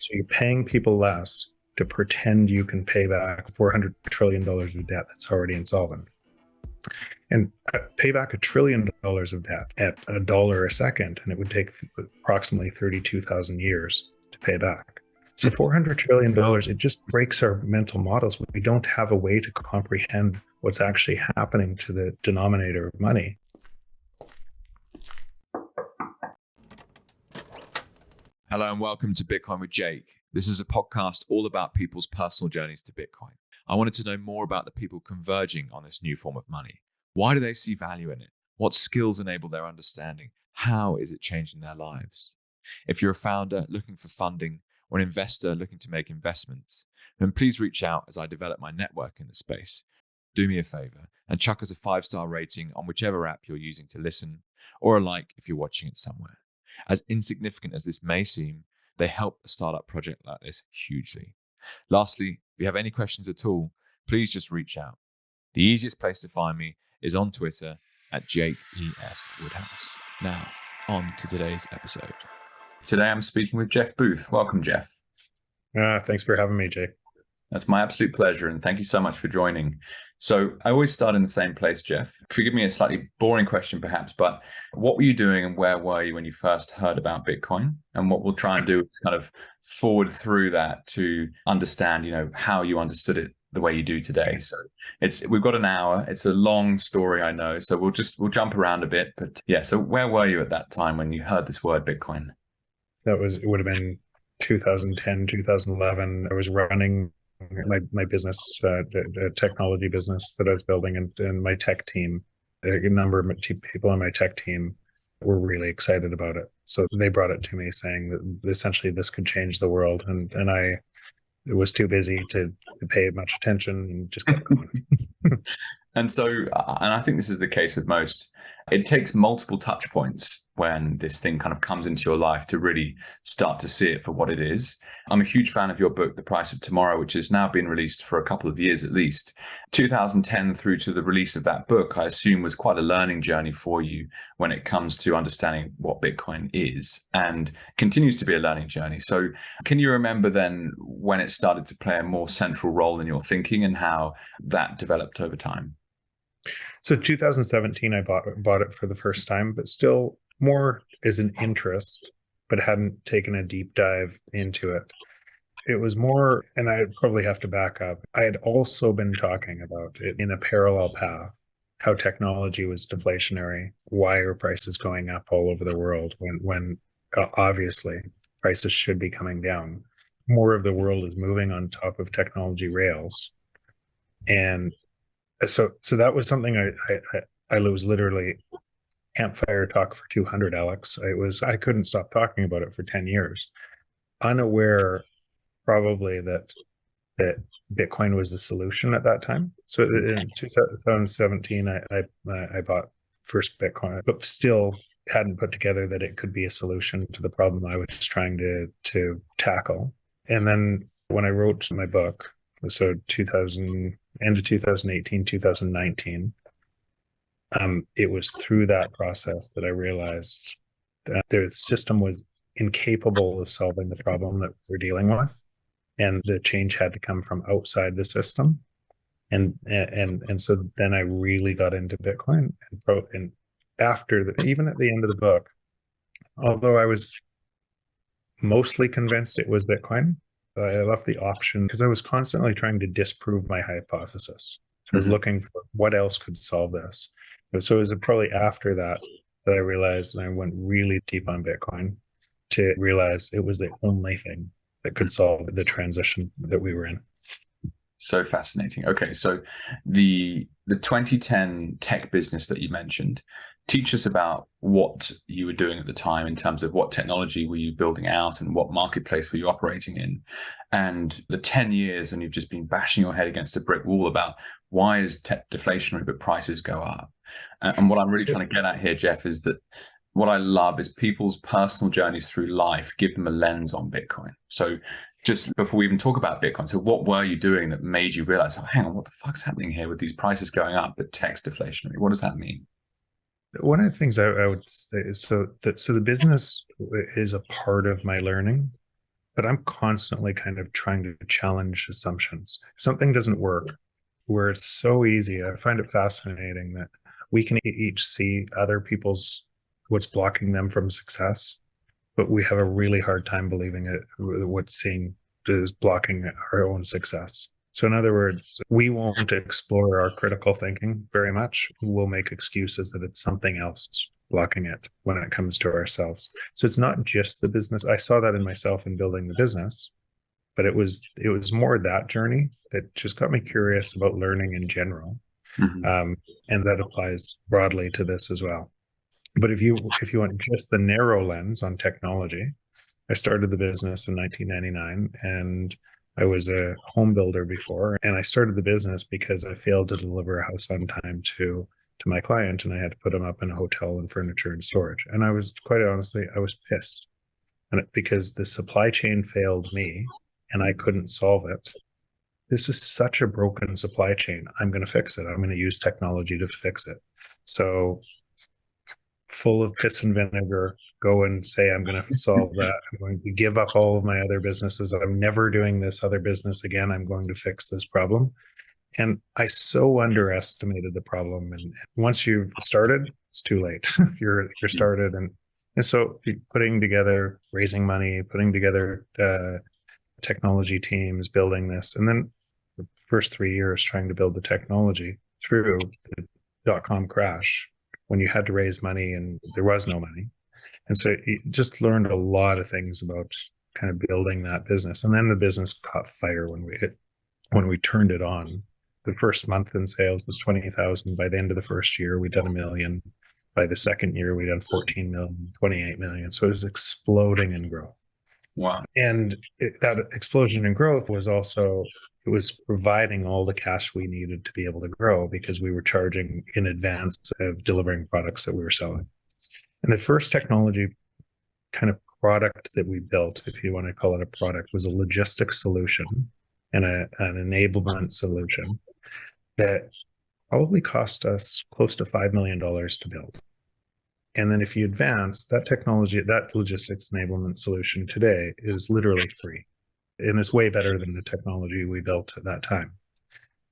So you're paying people less to pretend you can pay back $400 trillion of debt that's already insolvent. And pay back $1 trillion of debt at $1 a second, and it would take approximately 32,000 years to pay back. So $400 trillion, it just breaks our mental models. We don't have a way to comprehend what's actually happening to the denominator of money. Hello and welcome to Bitcoin with Jake. This is a podcast all about people's personal journeys to Bitcoin. I wanted to know more about the people converging on this new form of money. Why do they see value in it? What skills enable their understanding? How is it changing their lives? If you're a founder looking for funding or an investor looking to make investments, then please reach out as I develop my network in the space. Do me a favor and chuck us a 5-star rating on whichever app you're using to listen, or a like if you're watching it somewhere. As insignificant as this may seem, they help a startup project like this hugely. Lastly, if you have any questions at all, please just reach out. The easiest place to find me is on Twitter at JakeESWoodhouse. Now, on to today's episode. Today I'm speaking with Jeff Booth. Welcome, Jeff. Thanks for having me, Jake. That's my absolute pleasure, and thank you so much for joining. So I always start in the same place, Jeff. Forgive me a slightly boring question perhaps, but what were you doing and where were you when you first heard about Bitcoin? And what we'll try and do is kind of forward through that to understand, how you understood it the way you do today. So we've got an hour. It's a long story, I know. So we'll jump around a bit. But yeah, so where were you at that time when you heard this word Bitcoin? It would have been 2010, 2011. I was running my business, a technology business that I was building, and my tech team, a number of people on my tech team were really excited about it. So they brought it to me saying that essentially this could change the world. And I was too busy to pay much attention and just kept going. And I think this is the case with most. It takes multiple touch points when this thing kind of comes into your life to really start to see it for what it is. I'm a huge fan of your book, The Price of Tomorrow, which has now been released for a couple of years at least. 2010 through to the release of that book, I assume, was quite a learning journey for you when it comes to understanding what Bitcoin is, and continues to be a learning journey. So can you remember then when it started to play a more central role in your thinking and how that developed over time? So 2017, I bought it for the first time, but still more as an interest, but hadn't taken a deep dive into it. It was more, and I'd probably have to back up. I had also been talking about it in a parallel path, how technology was deflationary, why are prices going up all over the world when obviously prices should be coming down. More of the world is moving on top of technology rails. And so that was something I was literally campfire talk for 200, Alex. I couldn't stop talking about it for 10 years, unaware probably that Bitcoin was the solution at that time. So in 2017, I bought first Bitcoin, but still hadn't put together that it could be a solution to the problem I was trying to tackle. And then when I wrote my book, so end of 2018, 2019, it was through that process that I realized that the system was incapable of solving the problem that we're dealing with, and the change had to come from outside the system. And so then I really got into Bitcoin, and even at the end of the book, although I was mostly convinced it was Bitcoin, I left the option because I was constantly trying to disprove my hypothesis. So I was looking for what else could solve this. So it was probably after that I realized, and I went really deep on Bitcoin to realize it was the only thing that could solve the transition that we were in. So fascinating. Okay, so the 2010 tech business that you mentioned, teach us about what you were doing at the time in terms of what technology were you building out and what marketplace were you operating in, and the 10 years when you've just been bashing your head against a brick wall about why is tech deflationary but prices go up. And what I'm really trying to get at here, Jeff, is that what I love is people's personal journeys through life give them a lens on Bitcoin. So just before we even talk about Bitcoin, so what were you doing that made you realize, oh, hang on, what the fuck's happening here with these prices going up but tech's deflationary? What does that mean? One of the things I would say is so the business is a part of my learning, but I'm constantly kind of trying to challenge assumptions. If something doesn't work, where it's so easy, I find it fascinating that we can each see other people's what's blocking them from success, but we have a really hard time believing it what's seeing is blocking our own success. So in other words, we won't explore our critical thinking very much. We'll make excuses that it's something else blocking it when it comes to ourselves. So it's not just the business. I saw that in myself in building the business, but it was more that journey that just got me curious about learning in general. Um, and that applies broadly to this as well. But if you want just the narrow lens on technology, I started the business in 1999, and I was a home builder before. And I started the business because I failed to deliver a house on time to my client, and I had to put him up in a hotel and furniture and storage. And I was quite honestly, I was pissed, because the supply chain failed me, and I couldn't solve it. This is such a broken supply chain. I'm going to fix it. I'm going to use technology to fix it. So full of piss and vinegar, go and say, I'm going to solve that. I'm going to give up all of my other businesses. I'm never doing this other business again. I'm going to fix this problem. And I so underestimated the problem. And once you've started, it's too late. You're started. And so putting together, raising money, putting together technology teams, building this, and then the first 3 years trying to build the technology through the dot-com crash when you had to raise money and there was no money. And so you just learned a lot of things about kind of building that business. And then the business caught fire when we turned it on. The first month in sales was 20,000. By the end of the first year, we'd done 1 million. By the second year, we'd done 14 million, 28 million. So it was exploding in growth. Wow. And that explosion in growth was also, it was providing all the cash we needed to be able to grow because we were charging in advance of delivering products that we were selling. And the first technology kind of product that we built, if you want to call it a product, was a logistics solution and an enablement solution that probably cost us close to $5 million to build. And then if you advance that technology, that logistics enablement solution today is literally free. And it's way better than the technology we built at that time.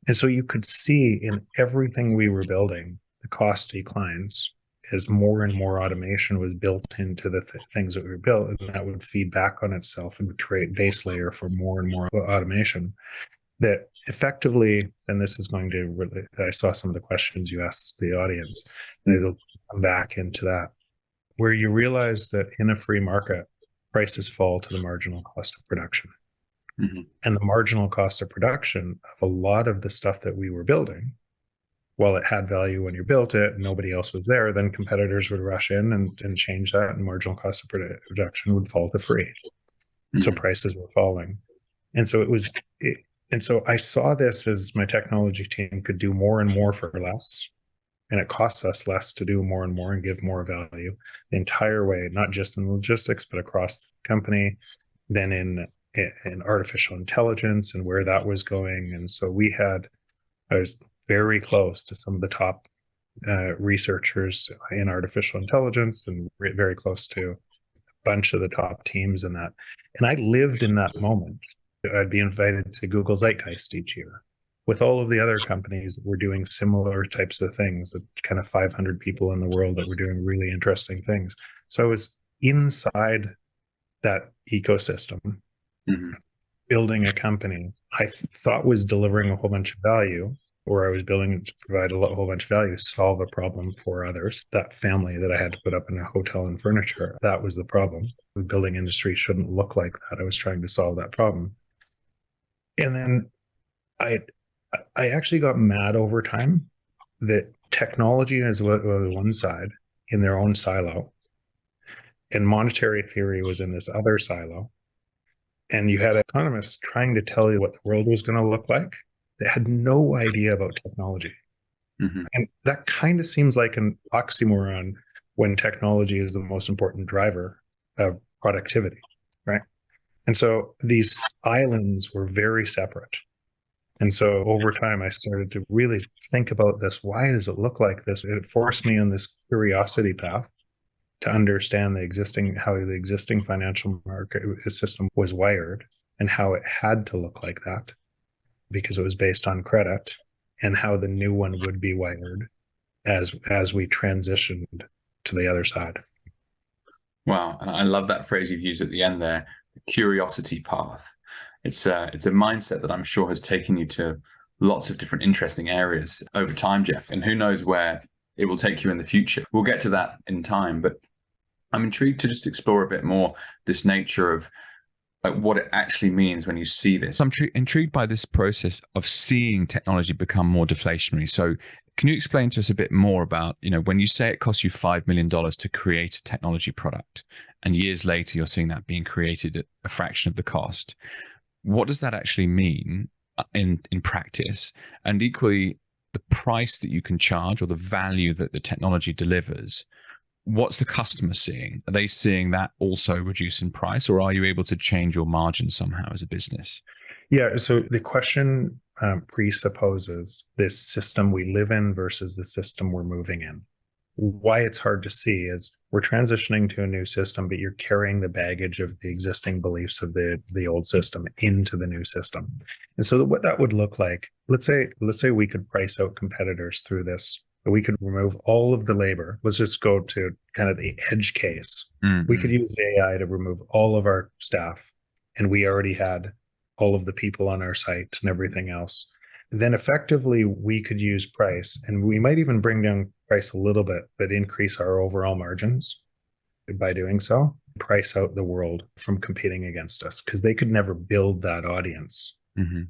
And so you could see in everything we were building, the cost declines as more and more automation was built into the things that we were built, and that would feed back on itself and would create base layer for more and more automation. That effectively, and this is going to really, I saw some of the questions you asked the audience, and it'll come back into that, where you realize that in a free market, prices fall to the marginal cost of production. Mm-hmm. And the marginal cost of production of a lot of the stuff that we were building, while it had value when you built it, and nobody else was there, then competitors would rush in and change that, and marginal cost of production would fall to free. Mm-hmm. So prices were falling. And so and so I saw this as my technology team could do more and more for less. And it costs us less to do more and more and give more value the entire way, not just in logistics, but across the company, then in artificial intelligence and where that was going. And so I was very close to some of the top researchers in artificial intelligence and very close to a bunch of the top teams in that. And I lived in that moment. I'd be invited to Google Zeitgeist each year with all of the other companies that were doing similar types of things, kind of 500 people in the world that were doing really interesting things. So I was inside that ecosystem, mm-hmm. building a company I thought was delivering a whole bunch of value, or I was building to provide a whole bunch of value, solve a problem for others. That family that I had to put up in a hotel and furniture, that was the problem. The building industry shouldn't look like that. I was trying to solve that problem. And then I actually got mad over time that technology is one side in their own silo, and monetary theory was in this other silo. And you had economists trying to tell you what the world was going to look like. They had no idea about technology. Mm-hmm. And that kind of seems like an oxymoron when technology is the most important driver of productivity, right? And so these islands were very separate. And so over time, I started to really think about this. Why does it look like this? It forced me on this curiosity path to understand how the existing financial market system was wired and how it had to look like that because it was based on credit, and how the new one would be wired as we transitioned to the other side. Wow. And I love that phrase you've used at the end there, the curiosity path. It's a mindset that I'm sure has taken you to lots of different interesting areas over time, Jeff. And who knows where it will take you in the future. We'll get to that in time, but I'm intrigued to just explore a bit more this nature of what it actually means when you see this. I'm intrigued by this process of seeing technology become more deflationary. So can you explain to us a bit more about, when you say it costs you $5 million to create a technology product, and years later you're seeing that being created at a fraction of the cost, what does that actually mean in practice? And equally, the price that you can charge or the value that the technology delivers, what's the customer seeing? Are they seeing that also reduce in price, or are you able to change your margin somehow as a business? Yeah, so the question presupposes this system we live in versus the system we're moving in. Why it's hard to see is we're transitioning to a new system, but you're carrying the baggage of the existing beliefs of the old system into the new system. And so what that would look like, let's say we could price out competitors through this. We could remove all of the labor. Let's just go to kind of the edge case. We could use AI to remove all of our staff, and we already had all of the people on our site and everything else. Then effectively we could use price, and we might even bring down price a little bit, but increase our overall margins by doing so, price out the world from competing against us, because they could never build that audience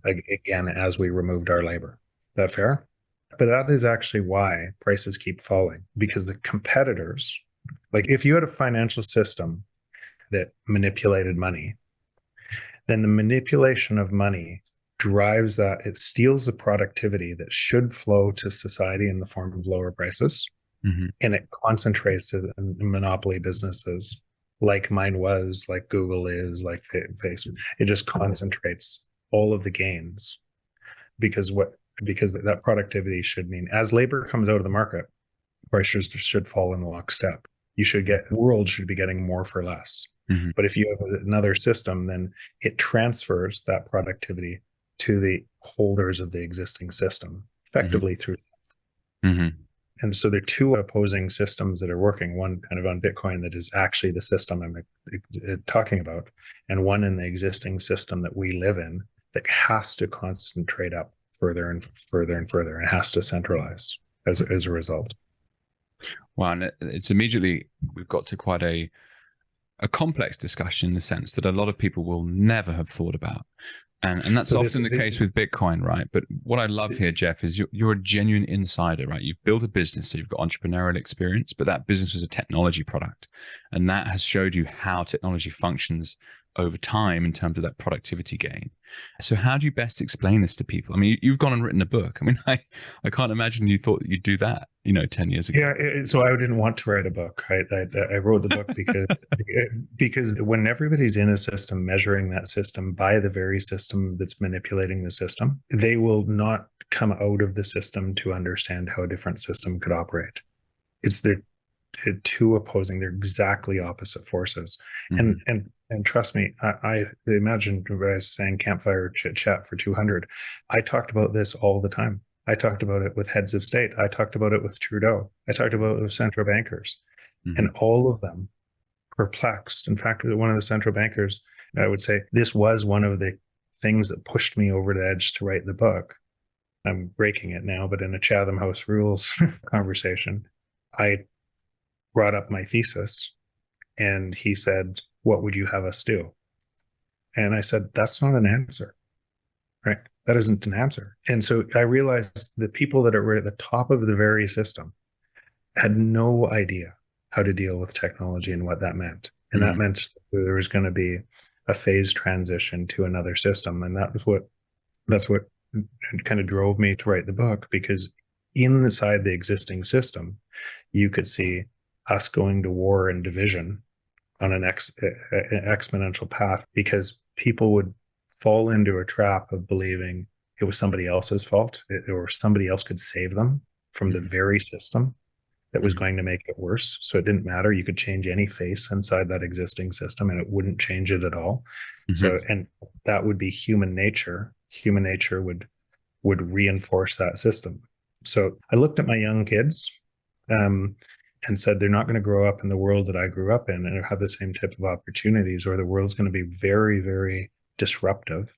again as we removed our labor. Is that fair? But that is actually why prices keep falling, because the competitors, like if you had a financial system that manipulated money, then the manipulation of money drives that, it steals the productivity that should flow to society in the form of lower prices, and it concentrates it in monopoly businesses like mine was, like Google is, like Facebook. It just concentrates all of the gains because that productivity should mean as labor comes out of the market, prices should fall in lockstep. The world should be getting more for less. But if you have another system, then it transfers that productivity to the holders of the existing system, effectively through. And so there are two opposing systems that are working, one kind of on Bitcoin that is actually the system I'm talking about, and one in the existing system that we live in that has to concentrate up further and further and further, and has to centralize as a result. Wow, and it's immediately, we've got to quite a complex discussion in the sense that a lot of people will never have thought about. And that's often the case with Bitcoin, right? But what I love here, Jeff, is you're a genuine insider, right? You've built a business, so you've got entrepreneurial experience, but that business was a technology product. And that has showed you how technology functions over time in terms of that productivity gain. So how do you best explain this to people? I mean, you've gone and written a book. I mean, I can't imagine you thought you'd do that, 10 years ago. Yeah, so I didn't want to write a book. I wrote the book because when everybody's in a system, measuring that system by the very system that's manipulating the system, they will not come out of the system to understand how a different system could operate. They're two opposing, they're exactly opposite forces. And trust me, I imagine when I was saying campfire chit chat for 200, I talked about this all the time. I talked about it with heads of state. I talked about it with Trudeau. I talked about it with central bankers, and all of them perplexed. In fact, one of the central bankers, I would say, this was one of the things that pushed me over the edge to write the book. I'm breaking it now, but in a Chatham House Rules conversation, I brought up my thesis, and he said, "What would you have us do?" And I said, "That's not an answer, right? That isn't an answer." And so I realized the people that were at the top of the very system had no idea how to deal with technology and what that meant. And that meant there was going to be a phase transition to another system. And that's what kind of drove me to write the book, because inside the existing system, you could see us going to war and division on an exponential path, because people would fall into a trap of believing it was somebody else's fault, or somebody else could save them from the very system. that was going to make it worse. So it didn't matter. You could change any face inside that existing system and it wouldn't change it at all. So, and that would be human nature. Human nature would reinforce that system. So I looked at my young kids and said, they're not going to grow up in the world that I grew up in and have the same type of opportunities, or the world's going to be very, very disruptive.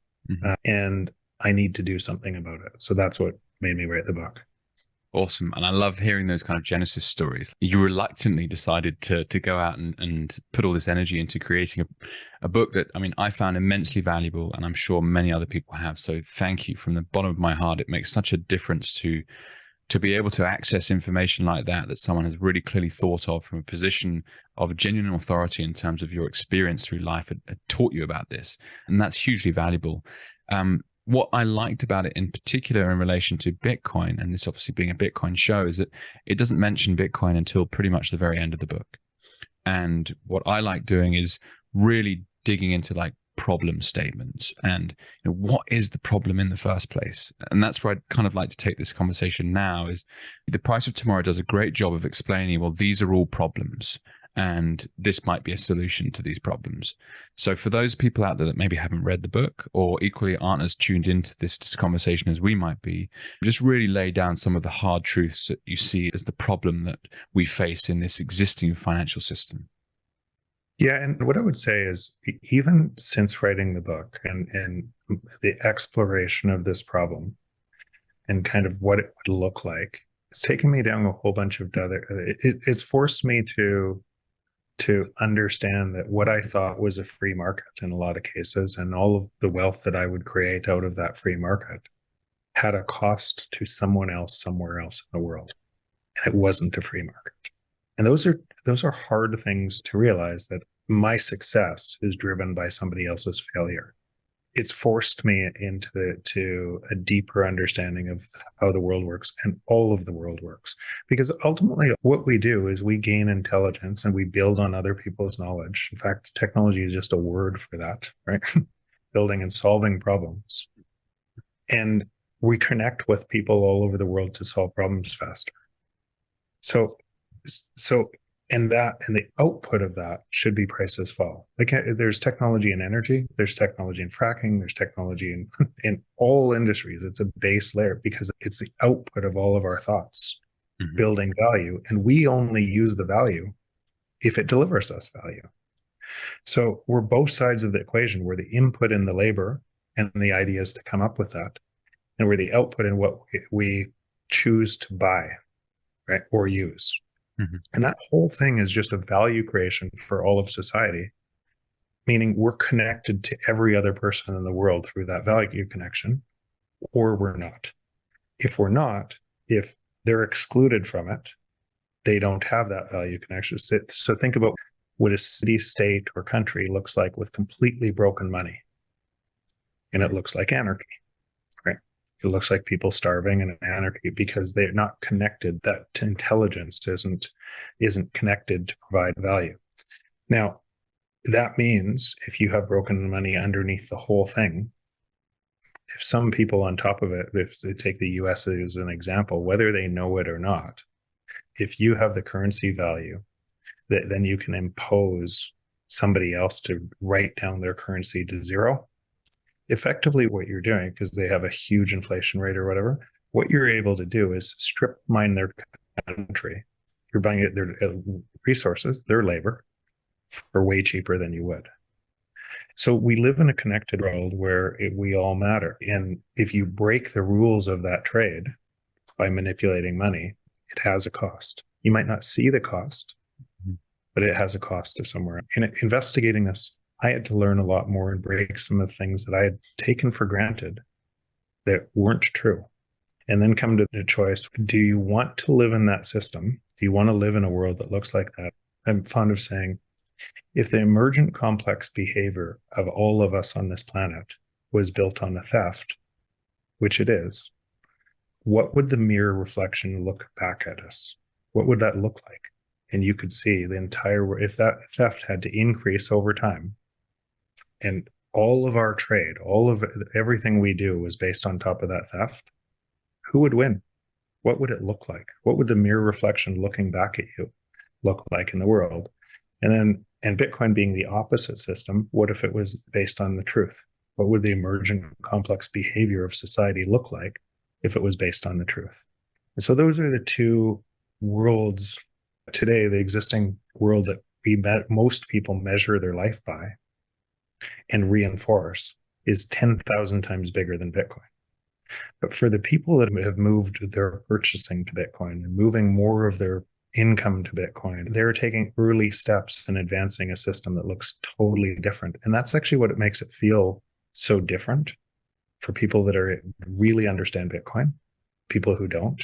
And I need to do something about it. So that's what made me write the book. Awesome. And I love hearing those kind of Genesis stories. You reluctantly decided to go out and put all this energy into creating a book that, I mean, I found immensely valuable, and I'm sure many other people have. So thank you from the bottom of my heart. It makes such a difference to be able to access information like that someone has really clearly thought of from a position of genuine authority in terms of your experience through life had taught you about this. And that's hugely valuable. What I liked about it in particular in relation to Bitcoin, and this obviously being a Bitcoin show, is that it doesn't mention Bitcoin until pretty much the very end of the book. And what I like doing is really digging into like problem statements and what is the problem in the first place. And that's where I'd kind of like to take this conversation now. Is The Price of Tomorrow does a great job of explaining, well, these are all problems and this might be a solution to these problems. So for those people out there that maybe haven't read the book or equally aren't as tuned into this conversation as we might be, just really lay down some of the hard truths that you see as the problem that we face in this existing financial system. Yeah, and what I would say is, even since writing the book and the exploration of this problem and kind of what it would look like, it's taken me down a whole bunch of other. It's forced me to understand that what I thought was a free market in a lot of cases, and all of the wealth that I would create out of that free market, had a cost to someone else somewhere else in the world, and it wasn't a free market. And those are hard things to realize, that my success is driven by somebody else's failure. It's forced me into a deeper understanding of how the world works, and all of the world works. Because ultimately what we do is we gain intelligence and we build on other people's knowledge. In fact, technology is just a word for that, right? Building and solving problems. And we connect with people all over the world to solve problems faster. So and the output of that should be prices fall. Like, there's technology in energy, there's technology in fracking, there's technology in all industries. It's a base layer because it's the output of all of our thoughts building value. And we only use the value if it delivers us value. So we're both sides of the equation. We're the input in the labor and the ideas to come up with that. And we're the output in what we choose to buy, right, or use. And that whole thing is just a value creation for all of society, meaning we're connected to every other person in the world through that value connection, or we're not. If we're not, if they're excluded from it, they don't have that value connection. So think about what a city, state, or country looks like with completely broken money. And it looks like anarchy, right? It looks like people starving and anarchy because they're not connected. That intelligence isn't connected to provide value. Now, that means if you have broken money underneath the whole thing, if some people on top of it, if they take the US as an example, whether they know it or not, if you have the currency value, then you can impose somebody else to write down their currency to zero. Effectively what you're doing, because they have a huge inflation rate or whatever, what you're able to do is strip mine their country. You're buying their resources, their labor, for way cheaper than you would. So we live in a connected world where we all matter. And if you break the rules of that trade by manipulating money, it has a cost. You might not see the cost, but it has a cost to somewhere. In investigating this, I had to learn a lot more and break some of the things that I had taken for granted that weren't true. And then come to the choice, do you want to live in that system? Do you want to live in a world that looks like that? I'm fond of saying, if the emergent complex behavior of all of us on this planet was built on a theft, which it is, what would the mirror reflection look back at us? What would that look like? And you could see the entire, if that theft had to increase over time, and all of our trade, all of everything we do was based on top of that theft, who would win? What would it look like? What would the mirror reflection looking back at you look like in the world? And Bitcoin being the opposite system, what if it was based on the truth? What would the emergent complex behavior of society look like if it was based on the truth? And so those are the two worlds today, the existing world that most people measure their life by and reinforce is 10,000 times bigger than Bitcoin. But for the people that have moved their purchasing to Bitcoin and moving more of their income to Bitcoin, they're taking early steps in advancing a system that looks totally different. And that's actually what it makes it feel so different for people that are really understand Bitcoin, people who don't.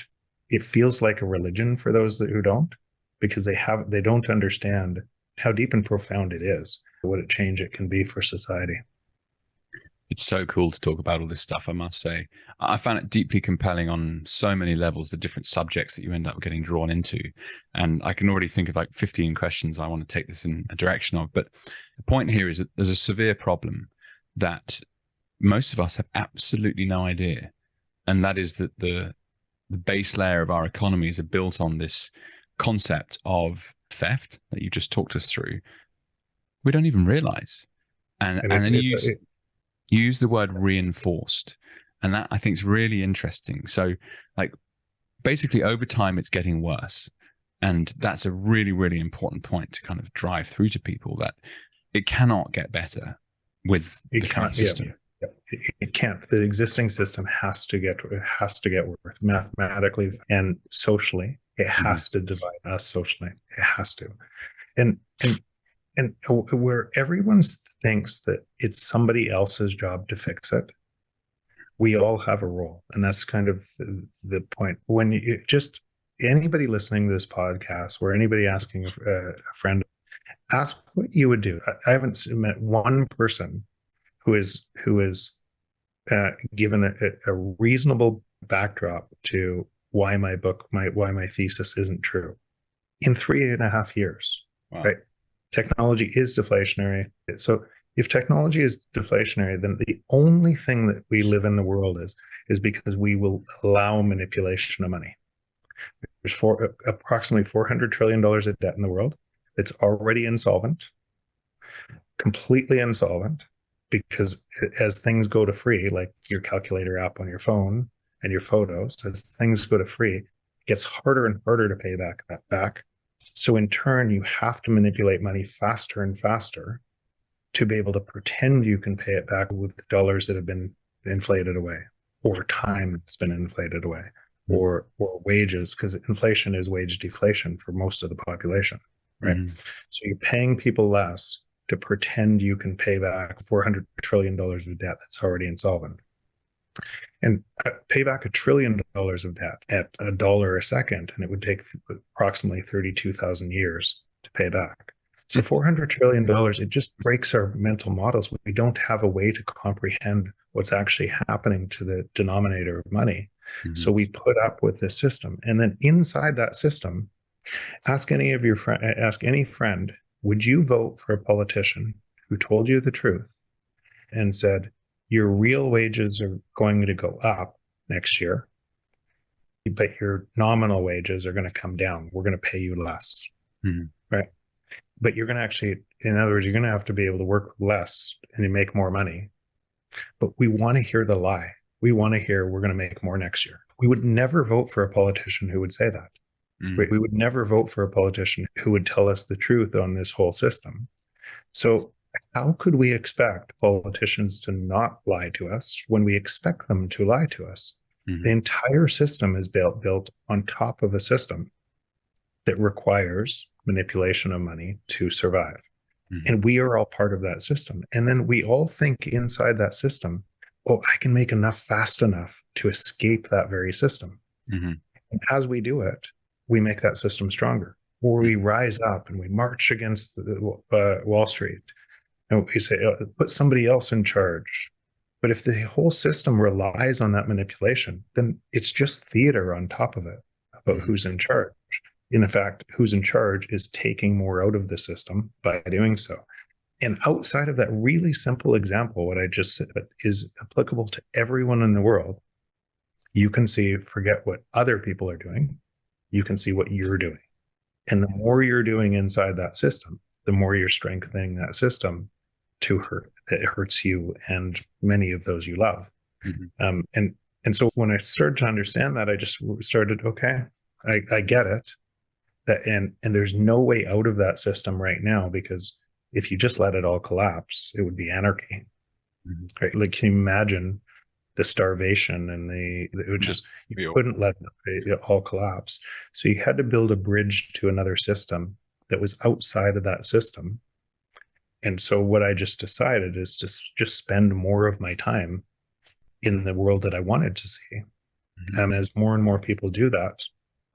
It feels like a religion for those who don't, because they don't understand how deep and profound it is, what a change it can be for society. It's so cool to talk about all this stuff, I must say. I found it deeply compelling on so many levels, the different subjects that you end up getting drawn into. And I can already think of like 15 questions I want to take this in a direction of. But the point here is that there's a severe problem that most of us have absolutely no idea. And that is that the base layer of our economies are built on this concept of theft that you just talked us through. We don't even realize. And then you use the word reinforced. And that I think is really interesting. So like basically over time, it's getting worse. And that's a really, really important point to kind of drive through to people, that it cannot get better with the current system. It can't. The existing system has to get worse mathematically and socially. It has to divide us socially. It has to. And where everyone thinks that it's somebody else's job to fix it, we all have a role. And that's kind of the point. When you just anybody listening to this podcast, or anybody asking a friend, ask what you would do. I haven't met one person who is given a reasonable backdrop to why my thesis isn't true in 3.5 years. Wow. Right? Technology is deflationary. So if technology is deflationary, then the only thing that we live in the world is because we will allow manipulation of money. There's approximately $400 trillion of debt in the world that's already insolvent, completely insolvent, because as things go to free, like your calculator app on your phone and your photos, as things go to free, it gets harder and harder to pay that back. So in turn, you have to manipulate money faster and faster to be able to pretend you can pay it back with dollars that have been inflated away, or time that's been inflated away, or wages, because inflation is wage deflation for most of the population, right? So you're paying people less to pretend you can pay back $400 trillion of debt that's already insolvent. And pay back $1 trillion of debt at $1 a second, and it would take approximately 32,000 years to pay back. So $400 trillion, it just breaks our mental models. We don't have a way to comprehend what's actually happening to the denominator of money. So we put up with this system. And then inside that system, ask any friend, would you vote for a politician who told you the truth and said, your real wages are going to go up next year, but your nominal wages are going to come down. We're going to pay you less, right? But you're going to actually, in other words, you're going to have to be able to work less and you make more money. But we want to hear the lie. We want to hear we're going to make more next year. We would never vote for a politician who would say that. We would never vote for a politician who would tell us the truth on this whole system. So how could we expect politicians to not lie to us when we expect them to lie to us? The entire system is built on top of a system that requires manipulation of money to survive. And we are all part of that system. And then we all think inside that system, oh, I can make enough fast enough to escape that very system. And as we do it, we make that system stronger, or we rise up and we march against the Wall Street. And we say, put somebody else in charge. But if the whole system relies on that manipulation, then it's just theater on top of it about who's in charge. In fact, who's in charge is taking more out of the system by doing so. And outside of that really simple example, what I just said is applicable to everyone in the world. You can see, forget what other people are doing. You can see what you're doing. And the more you're doing inside that system, the more you're strengthening that system to hurt. It hurts you and many of those you love. Mm-hmm. And so when I started to understand that, I just started, okay, I get it. That and there's no way out of that system right now, because if you just let it all collapse, it would be anarchy. Mm-hmm. Right? Like, can you imagine the starvation and it would just, you couldn't let it all collapse. So you had to build a bridge to another system that was outside of that system. And so what I just decided is to just spend more of my time in the world that I wanted to see. Mm-hmm. And as more and more people do that,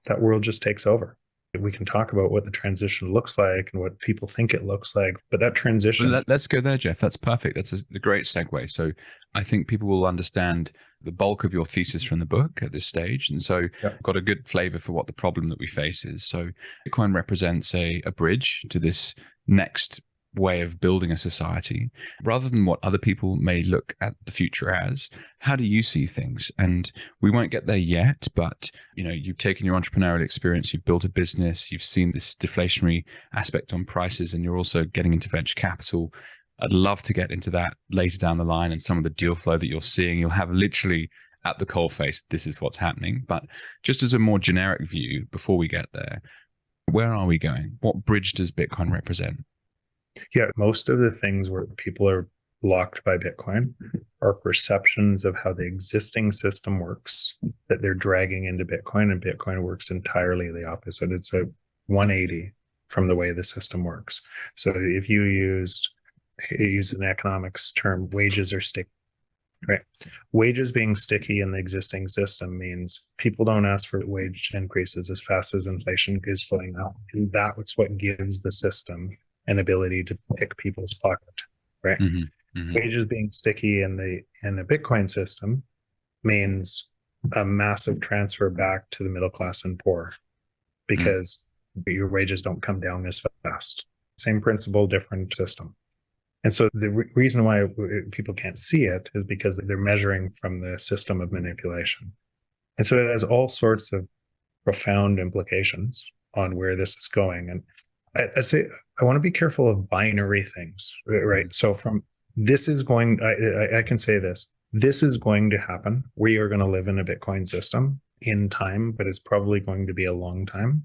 that world just takes over. We can talk about what the transition looks like and what people think it looks like, but that transition. Well, let's go there, Jeff. That's perfect. That's a great segue. So I think people will understand the bulk of your thesis from the book at this stage. And so got a good flavor for what the problem that we face is. So Bitcoin represents a bridge to this next way of building a society. Rather than what other people may look at the future as, how do you see things? And we won't get there yet, but you've taken your entrepreneurial experience, you've built a business, you've seen this deflationary aspect on prices, and you're also getting into venture capital. I'd love to get into that later down the line and some of the deal flow that you're seeing. You'll have literally at the coalface, this is what's happening. But just as a more generic view, before we get there, where are we going? What bridge does Bitcoin represent? Yeah, most of the things where people are blocked by Bitcoin are perceptions of how the existing system works that they're dragging into Bitcoin, and Bitcoin works entirely the opposite. It's a 180 from the way the system works. So if you use an economics term, wages are sticky, right? Wages being sticky in the existing system means people don't ask for wage increases as fast as inflation is flowing out. And that's what gives the system an ability to pick people's pocket, right? Mm-hmm. Mm-hmm. Wages being sticky in the Bitcoin system means a massive transfer back to the middle class and poor, because your wages don't come down as fast. Same principle, different system. And so the reason why people can't see it is because they're measuring from the system of manipulation. And so it has all sorts of profound implications on where this is going. And I'd say I want to be careful of binary things, right? So from this is going, I can say this is going to happen. We are going to live in a Bitcoin system in time, but it's probably going to be a long time.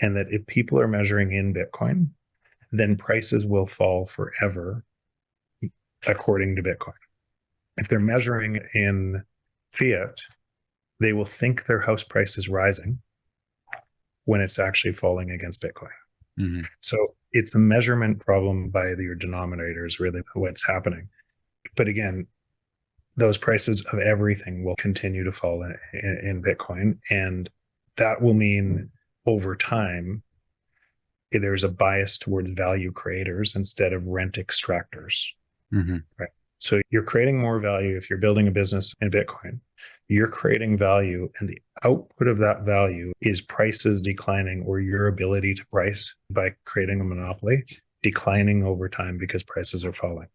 And that if people are measuring in Bitcoin, then prices will fall forever according to Bitcoin. If they're measuring in fiat, they will think their house price is rising when it's actually falling against Bitcoin. Mm-hmm. So it's a measurement problem by your denominator is really what's happening. But again, those prices of everything will continue to fall in Bitcoin. And that will mean over time, there's a bias towards value creators instead of rent extractors. Mm-hmm. Right. So you're creating more value if you're building a business in Bitcoin. You're creating value, and the output of that value is prices declining, or your ability to price by creating a monopoly declining over time because prices are falling.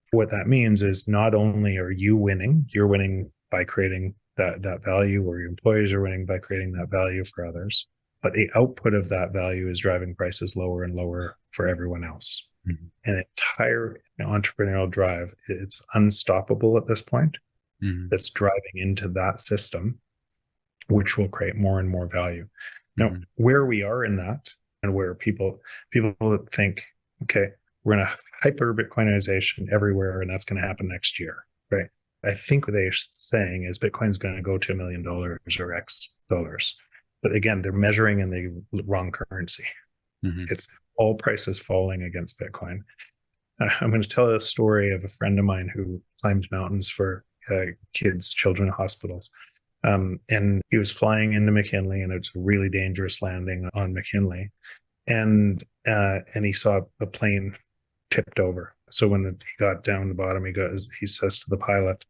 What that means is not only are you winning, you're winning by creating that value, or your employees are winning by creating that value for others, but the output of that value is driving prices lower and lower for everyone else. Mm-hmm. And the entire entrepreneurial drive, it's unstoppable at this point. Mm-hmm. That's driving into that system, which will create more and more value. Now, mm-hmm. where we are in that, and where people think, okay, we're going to hyper Bitcoinization everywhere, and that's going to happen next year, right? I think what they're saying is Bitcoin's going to go to $1 million or X dollars. But again, they're measuring in the wrong currency. Mm-hmm. It's all prices falling against Bitcoin. I'm going to tell a story of a friend of mine who climbs mountains for children hospitals. And he was flying into McKinley, and it's a really dangerous landing on McKinley. And he saw a plane tipped over. So when he got down the bottom, he says to the pilot,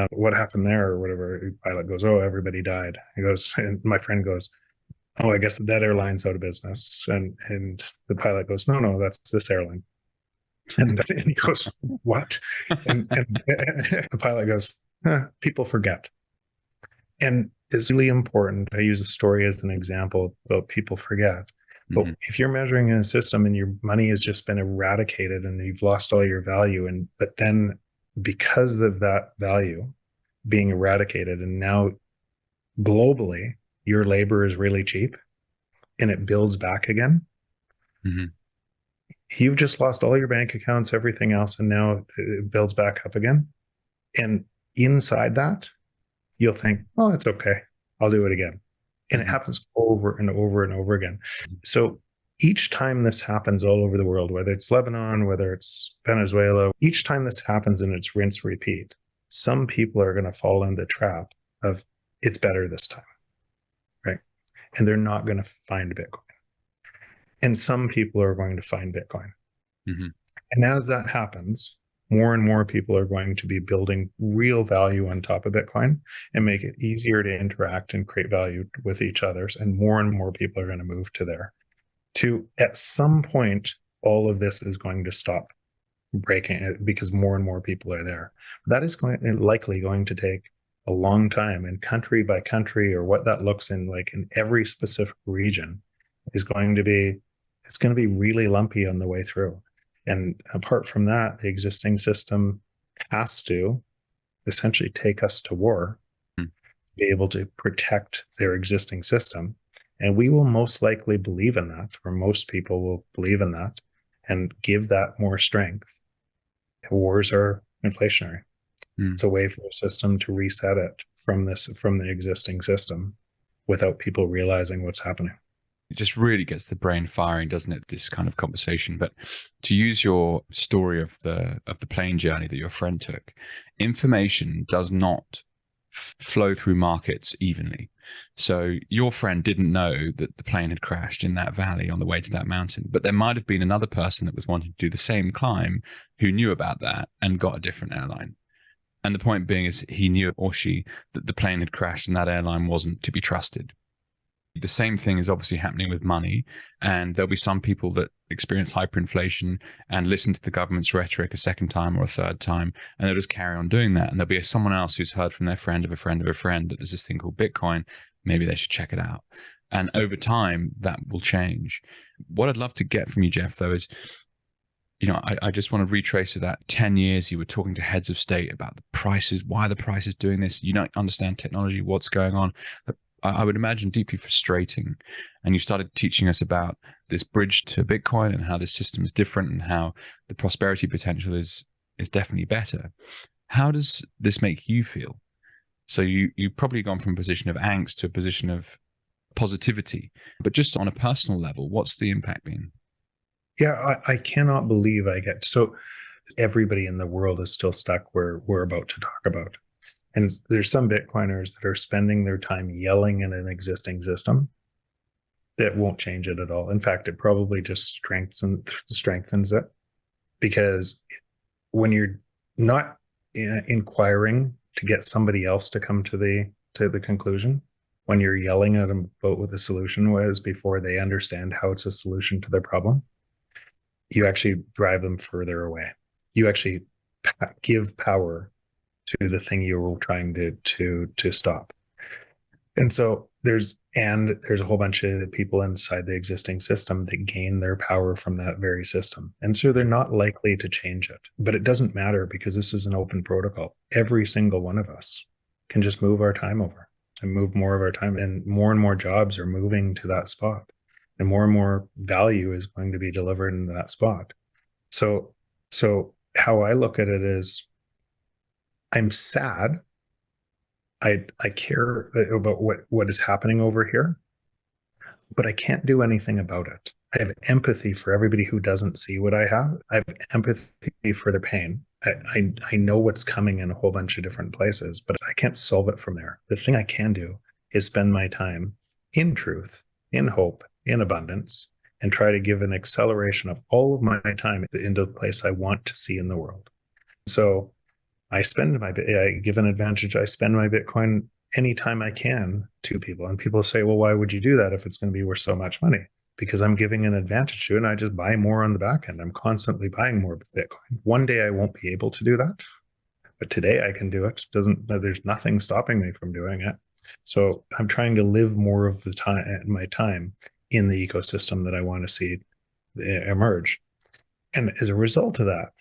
what happened there, or whatever? The pilot goes, oh, everybody died. He goes, and my friend goes, oh, I guess that airline's out of business. And the pilot goes, no, that's this airline. And he goes, what? And the pilot goes, people forget. And it's really important. I use a story as an example, but people forget. But if you're measuring in a system and your money has just been eradicated and you've lost all your value, but then because of that value being eradicated, and now globally your labor is really cheap and it builds back again, you've just lost all your bank accounts, everything else, and now it builds back up again. And inside that, you'll think, oh, it's okay, I'll do it again. And it happens over and over and over again. So each time this happens all over the world, whether it's Lebanon, whether it's Venezuela, each time this happens and it's rinse, repeat, some people are going to fall into the trap of it's better this time, right? And they're not going to find Bitcoin. And some people are going to find Bitcoin. And as that happens, more and more people are going to be building real value on top of Bitcoin and make it easier to interact and create value with each other. And more people are going to move to there. At some point, all of this is going to stop breaking it because more and more people are there. That is likely going to take a long time, and country by country, or what that looks like in every specific region is going to be, it's going to be really lumpy on the way through. And apart from that, the existing system has to essentially take us to war, be able to protect their existing system. And we will most likely believe in that, or most people will believe in that and give that more strength. Wars are inflationary. It's a way for a system to reset it from the existing system without people realizing what's happening. It just really gets the brain firing, doesn't it, this kind of conversation? But to use your story of the plane journey that your friend took, information does not flow through markets evenly. So your friend didn't know that the plane had crashed in that valley on the way to that mountain, but there might have been another person that was wanting to do the same climb who knew about that and got a different airline. And the point being is he knew, or she, that the plane had crashed and that airline wasn't to be trusted. The same thing is obviously happening with money, and there'll be some people that experience hyperinflation and listen to the government's rhetoric a second time or a third time, and they'll just carry on doing that. And there'll be someone else who's heard from their friend of a friend of a friend that there's this thing called Bitcoin. Maybe they should check it out. And over time, that will change. What I'd love to get from you, Jeff, though, is, I just want to retrace to that 10 years you were talking to heads of state about the prices, why the price is doing this. You don't understand technology, what's going on. But I would imagine deeply frustrating. And you started teaching us about this bridge to Bitcoin and how this system is different and how the prosperity potential is definitely better. How does this make you feel? So you've probably gone from a position of angst to a position of positivity, but just on a personal level, what's the impact been? Yeah, I cannot believe so everybody in the world is still stuck where we're about to talk about. And there's some Bitcoiners that are spending their time yelling at an existing system that won't change it at all. In fact, it probably just strengthens it, because when you're not inquiring to get somebody else to come to the conclusion, when you're yelling at them about what the solution was before they understand how it's a solution to their problem, you actually drive them further away. You actually give power to the thing you were trying to stop. And so there's a whole bunch of people inside the existing system that gain their power from that very system. And so they're not likely to change it. But it doesn't matter, because this is an open protocol. Every single one of us can just move our time over and move more of our time. And more jobs are moving to that spot. And more value is going to be delivered in that spot. So how I look at it is, I'm sad. I care about what is happening over here, but I can't do anything about it. I have empathy for everybody who doesn't see what I have. I have empathy for their pain. I know what's coming in a whole bunch of different places, but I can't solve it from there. The thing I can do is spend my time in truth, in hope, in abundance, and try to give an acceleration of all of my time into the place I want to see in the world. So I give an advantage. I spend my Bitcoin anytime I can to people. And people say, well, why would you do that if it's going to be worth so much money? Because I'm giving an advantage to it, and I just buy more on the back end. I'm constantly buying more Bitcoin. One day I won't be able to do that, but today I can do it. There's nothing stopping me from doing it. So I'm trying to live more of the time, my time in the ecosystem that I want to see emerge. And as a result of that,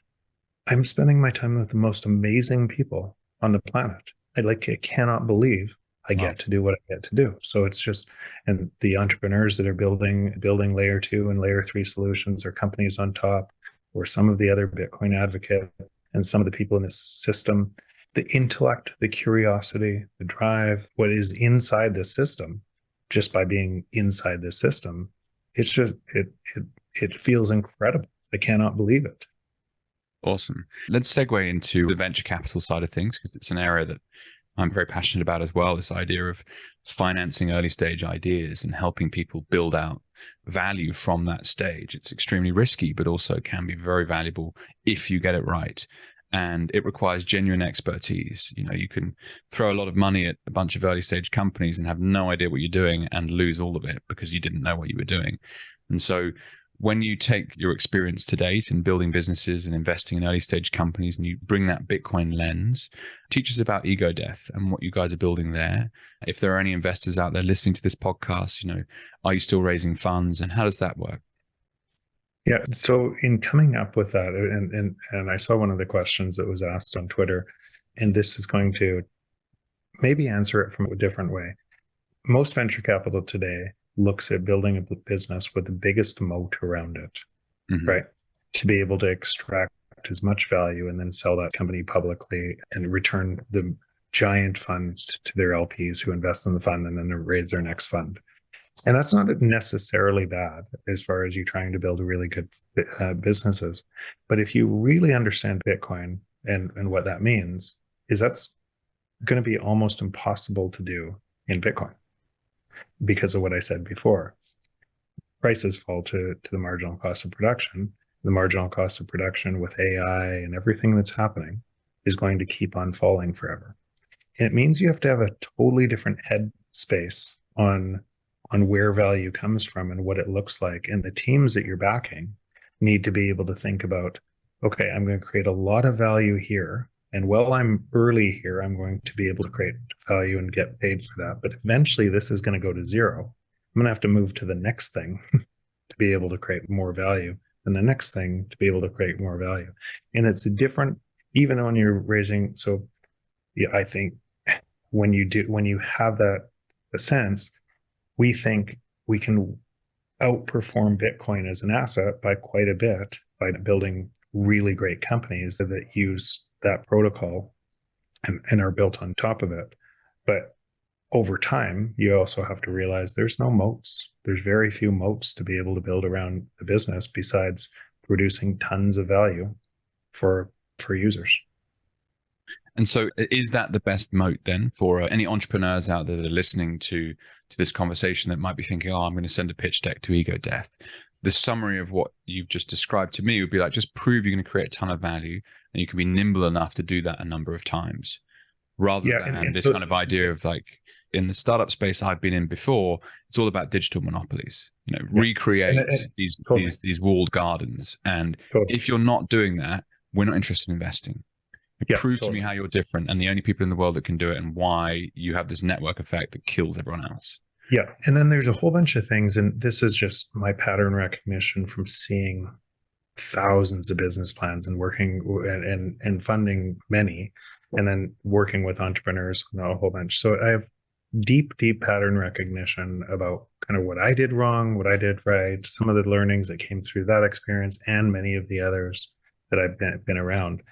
I'm spending my time with the most amazing people on the planet. I cannot believe I Wow. get to do what I get to do. So it's just, and the entrepreneurs that are building layer 2 and layer 3 solutions, or companies on top, or some of the other Bitcoin advocate and some of the people in this system, the intellect, the curiosity, the drive, what is inside the system, just by being inside the system, it's just it feels incredible. I cannot believe it. Awesome. Let's segue into the venture capital side of things, because it's an area that I'm very passionate about as well. This idea of financing early stage ideas and helping people build out value from that stage. It's extremely risky, but also can be very valuable if you get it right. And it requires genuine expertise. You know, you can throw a lot of money at a bunch of early stage companies and have no idea what you're doing and lose all of it because you didn't know what you were doing. And so when you take your experience to date in building businesses and investing in early stage companies and you bring that Bitcoin lens, teach us about ego death and what you guys are building there. If there are any investors out there listening to this podcast, you know, are you still raising funds and how does that work? Yeah. So in coming up with that, and I saw one of the questions that was asked on Twitter, and this is going to maybe answer it from a different way. Most venture capital today looks at building a business with the biggest moat around it, right? To be able to extract as much value and then sell that company publicly and return the giant funds to their LPs who invest in the fund and then raise their next fund. And that's not necessarily bad as far as you trying to build a really good businesses. But if you really understand Bitcoin and what that means, is that's going to be almost impossible to do in Bitcoin because of what I said before. Prices fall to the marginal cost of production. The marginal cost of production with AI and everything that's happening is going to keep on falling forever. And it means you have to have a totally different head space on where value comes from and what it looks like. And the teams that you're backing need to be able to think about, okay, I'm going to create a lot of value here. And while I'm early here, I'm going to be able to create value and get paid for that. But eventually this is going to go to zero. I'm going to have to move to the next thing to be able to create more value, and the next thing to be able to create more value. And it's a different, even when you're raising. So yeah, I think when you have that sense, we think we can outperform Bitcoin as an asset by quite a bit by building really great companies that use that protocol and are built on top of it. But over time, you also have to realize there's no moats. There's very few moats to be able to build around the business besides producing tons of value for users. And so is that the best moat then for any entrepreneurs out there that are listening to this conversation that might be thinking, oh, I'm going to send a pitch deck to ego death? The summary of what you've just described to me would be like, just prove you're going to create a ton of value and you can be nimble enough to do that a number of times, rather than this kind of idea of like, in the startup space I've been in before, it's all about digital monopolies, you know, recreate these walled gardens. And if you're not doing that, we're not interested in investing. Prove to me how you're different and the only people in the world that can do it and why you have this network effect that kills everyone else. Yeah. And then there's a whole bunch of things. And this is just my pattern recognition from seeing thousands of business plans and working and funding many, and then working with entrepreneurs, a whole bunch. So I have deep pattern recognition about kind of what I did wrong, what I did right, some of the learnings that came through that experience, and many of the others that I've been around.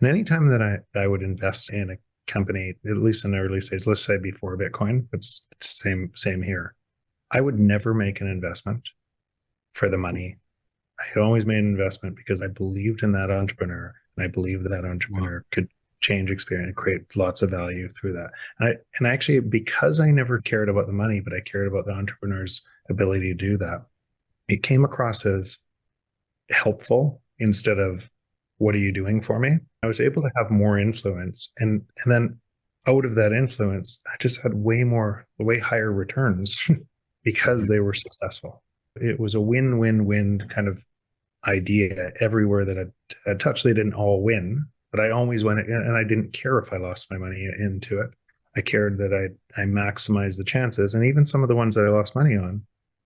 And anytime that I would invest in a company, at least in the early stage, let's say before Bitcoin, it's same here. I would never make an investment for the money. I had always made an investment because I believed in that entrepreneur, and I believed that entrepreneur could change experience and create lots of value through that. And actually, because I never cared about the money, but I cared about the entrepreneur's ability to do that, it came across as helpful instead of, what are you doing for me? I was able to have more influence. And then out of that influence, I just had way higher returns because they were successful. It was a win-win-win kind of idea everywhere that I touched. They didn't all win, but I always went, and I didn't care if I lost my money into it. I cared that I maximize the chances. And even some of the ones that I lost money on,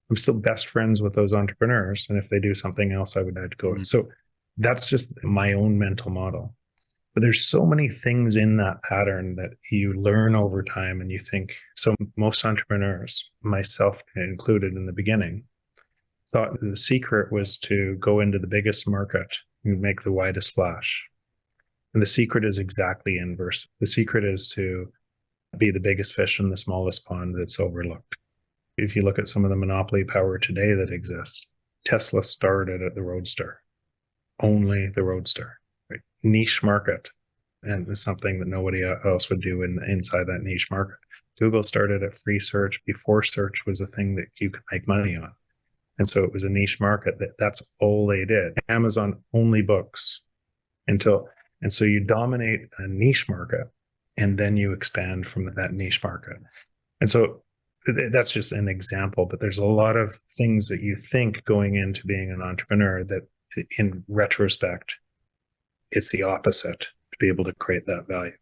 I'm still best friends with those entrepreneurs. And if they do something else, I would have to go. So that's just my own mental model. But there's so many things in that pattern that you learn over time and you think. So most entrepreneurs, myself included in the beginning, thought the secret was to go into the biggest market and make the widest splash. And the secret is exactly inverse. The secret is to be the biggest fish in the smallest pond that's overlooked. If you look at some of the monopoly power today that exists, Tesla started at the Roadster, only the Roadster, right? Niche market. And it's something that nobody else would do inside that niche market. Google started at free search before search was a thing that you could make money on. And so it was a niche market that's all they did. Amazon only books and so you dominate a niche market and then you expand from that niche market. And so that's just an example, but there's a lot of things that you think going into being an entrepreneur that in retrospect, it's the opposite to be able to create that value.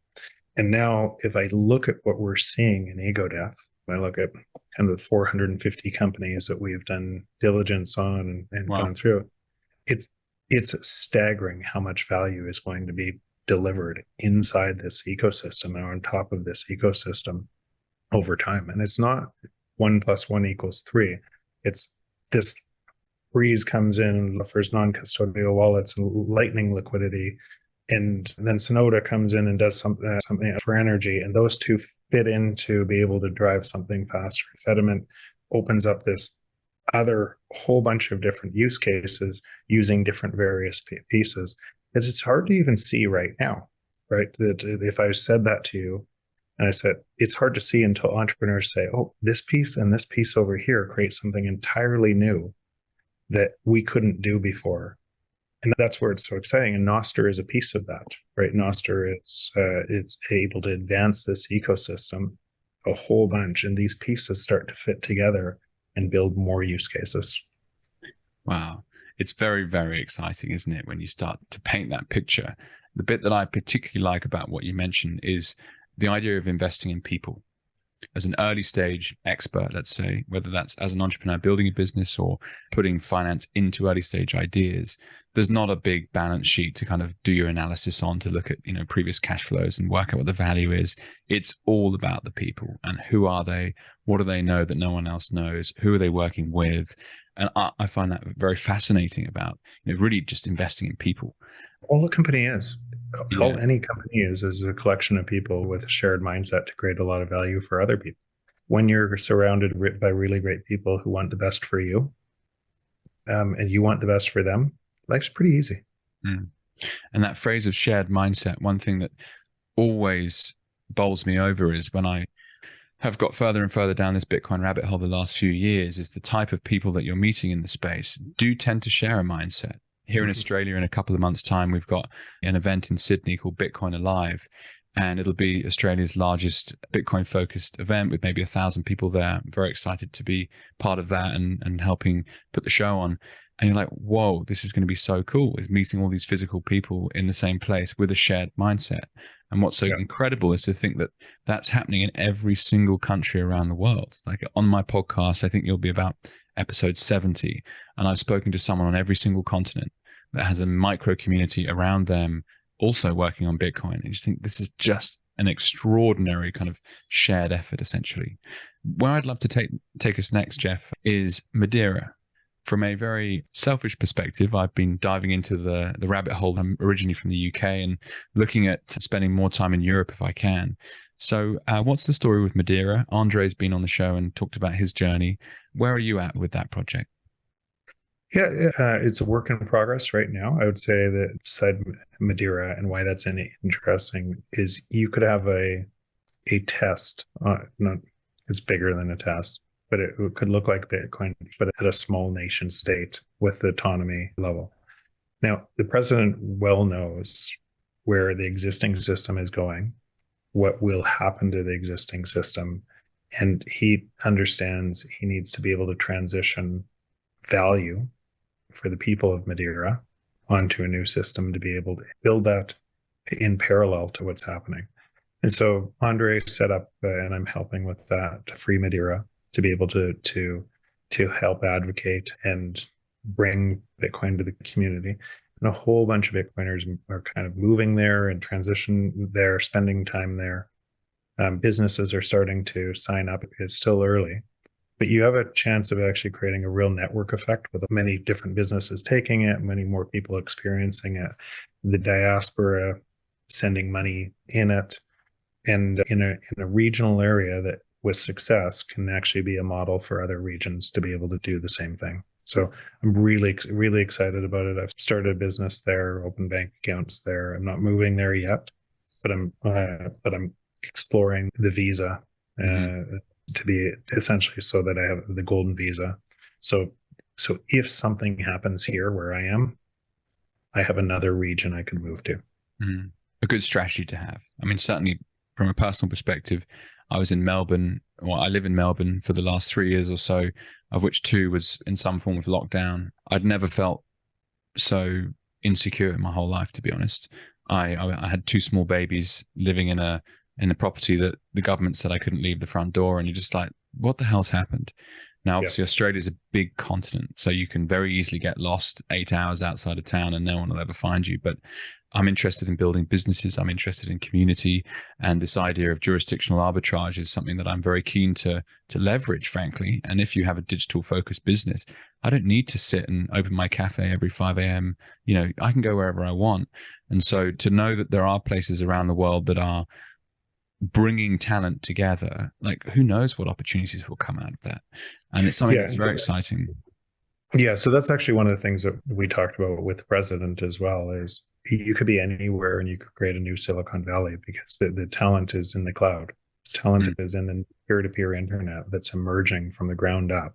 And now if I look at what we're seeing in ego death, I look at kind of the 450 companies that we've done diligence on and Wow. gone through, it's staggering how much value is going to be delivered inside this ecosystem and on top of this ecosystem over time. And it's not 1 + 1 = 3. It's this Breeze comes in, offers non-custodial wallets and lightning liquidity. And then Sonoda comes in and does something for energy. And those two fit into be able to drive something faster. Fediment opens up this other whole bunch of different use cases using different various pieces. It's hard to even see right now, right? That if I said that to you, and I said, it's hard to see until entrepreneurs say, oh, this piece and this piece over here create something entirely new that we couldn't do before. And that's where it's so exciting. And Nostr is a piece of that, right? Nostr is it's able to advance this ecosystem a whole bunch, and these pieces start to fit together and build more use cases. Wow. It's very, very exciting, isn't it, when you start to paint that picture? The bit that I particularly like about what you mentioned is the idea of investing in people. As an early stage expert, let's say, whether that's as an entrepreneur building a business or putting finance into early stage ideas, there's not a big balance sheet to kind of do your analysis on, to look at, previous cash flows and work out what the value is. It's all about the people and who are they? What do they know that no one else knows? Who are they working with? And I find that very fascinating about, really just investing in people. All a company is. All Yeah. any company is a collection of people with a shared mindset to create a lot of value for other people. When you're surrounded by really great people who want the best for you, and you want the best for them, life's pretty easy. And that phrase of shared mindset, one thing that always bowls me over is when I have got further and further down this Bitcoin rabbit hole the last few years, is the type of people that you're meeting in the space do tend to share a mindset. Here in Australia, in a couple of months' time, we've got an event in Sydney called Bitcoin Alive, and it'll be Australia's largest Bitcoin-focused event with maybe 1,000 people there. I'm very excited to be part of that and helping put the show on. And you're like, whoa, this is going to be so cool, is meeting all these physical people in the same place with a shared mindset. And what's so incredible is to think that that's happening in every single country around the world. Like on my podcast, I think you'll be about episode 70, and I've spoken to someone on every single continent that has a micro community around them also working on Bitcoin. And you just think this is just an extraordinary kind of shared effort, essentially. Where I'd love to take us next, Jeff, is Madeira. From a very selfish perspective, I've been diving into the rabbit hole. I'm originally from the UK and looking at spending more time in Europe if I can. So what's the story with Madeira? Andre's been on the show and talked about his journey. Where are you at with that project? Yeah, it's a work in progress right now. I would say that beside Madeira, and why that's interesting is you could have a test. It's bigger than a test, but it could look like Bitcoin, but at a small nation state with the autonomy level. Now, the president well knows where the existing system is going, what will happen to the existing system, and he understands he needs to be able to transition value for the people of Madeira onto a new system to be able to build that in parallel to what's happening. And so Andre set up, and I'm helping with that, to free Madeira, to be able to help advocate and bring Bitcoin to the community. And a whole bunch of Bitcoiners are kind of moving there and transition there, spending time there. Businesses are starting to sign up. It's still early, but you have a chance of actually creating a real network effect with many different businesses taking it, many more people experiencing it, the diaspora sending money in it, and in a regional area that with success can actually be a model for other regions to be able to do the same thing. So I'm really excited about it. I've started a business there, open bank accounts there. I'm not moving there yet, but I'm exploring the visa to be essentially so that I have the golden visa. So if something happens here where I am, I have another region I could move to. A good strategy to have. I mean, certainly from a personal perspective, I was in Melbourne, well, I live in Melbourne for the last 3 years or so, of which 2 was in some form of lockdown. I'd never felt so insecure in my whole life, to be honest. I had 2 small babies living in a property that the government said I couldn't leave the front door, and you're just like, what the hell's happened? Now, obviously, Australia is a big continent, so you can very easily get lost 8 hours outside of town and no one will ever find you. But I'm interested in building businesses. I'm interested in community. And this idea of jurisdictional arbitrage is something that I'm very keen to leverage, frankly. And if you have a digital focused business, I don't need to sit and open my cafe every 5 a.m. I can go wherever I want. And so to know that there are places around the world that are bringing talent together, like who knows what opportunities will come out of that. And it's something that's very exciting. Yeah, so that's actually one of the things that we talked about with the president as well, is you could be anywhere and you could create a new Silicon Valley because the talent is in the cloud. This talent is in the peer-to-peer internet that's emerging from the ground up.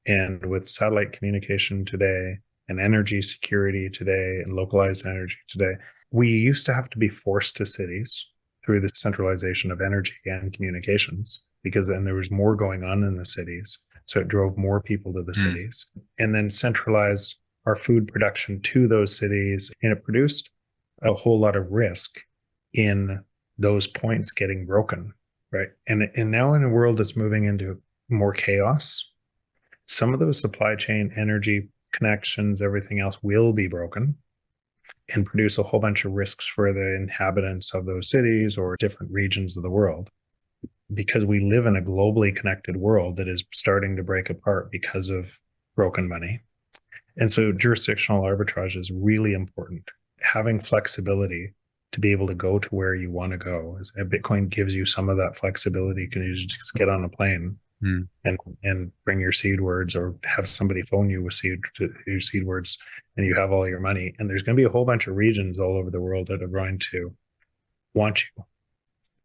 And with satellite communication today and energy security today and localized energy today, we used to have to be forced to cities through the centralization of energy and communications, because then there was more going on in the cities. So it drove more people to the cities, and then centralized our food production to those cities. And it produced a whole lot of risk in those points getting broken, right? And now in a world that's moving into more chaos, some of those supply chain, energy connections, everything else will be broken and produce a whole bunch of risks for the inhabitants of those cities or different regions of the world, because we live in a globally connected world that is starting to break apart because of broken money. And so jurisdictional arbitrage is really important. Having flexibility to be able to go to where you want to go. Bitcoin gives you some of that flexibility. Can you just get on a plane and bring your seed words, or have somebody phone you with your seed words, and you have all your money. And there's going to be a whole bunch of regions all over the world that are going to want you.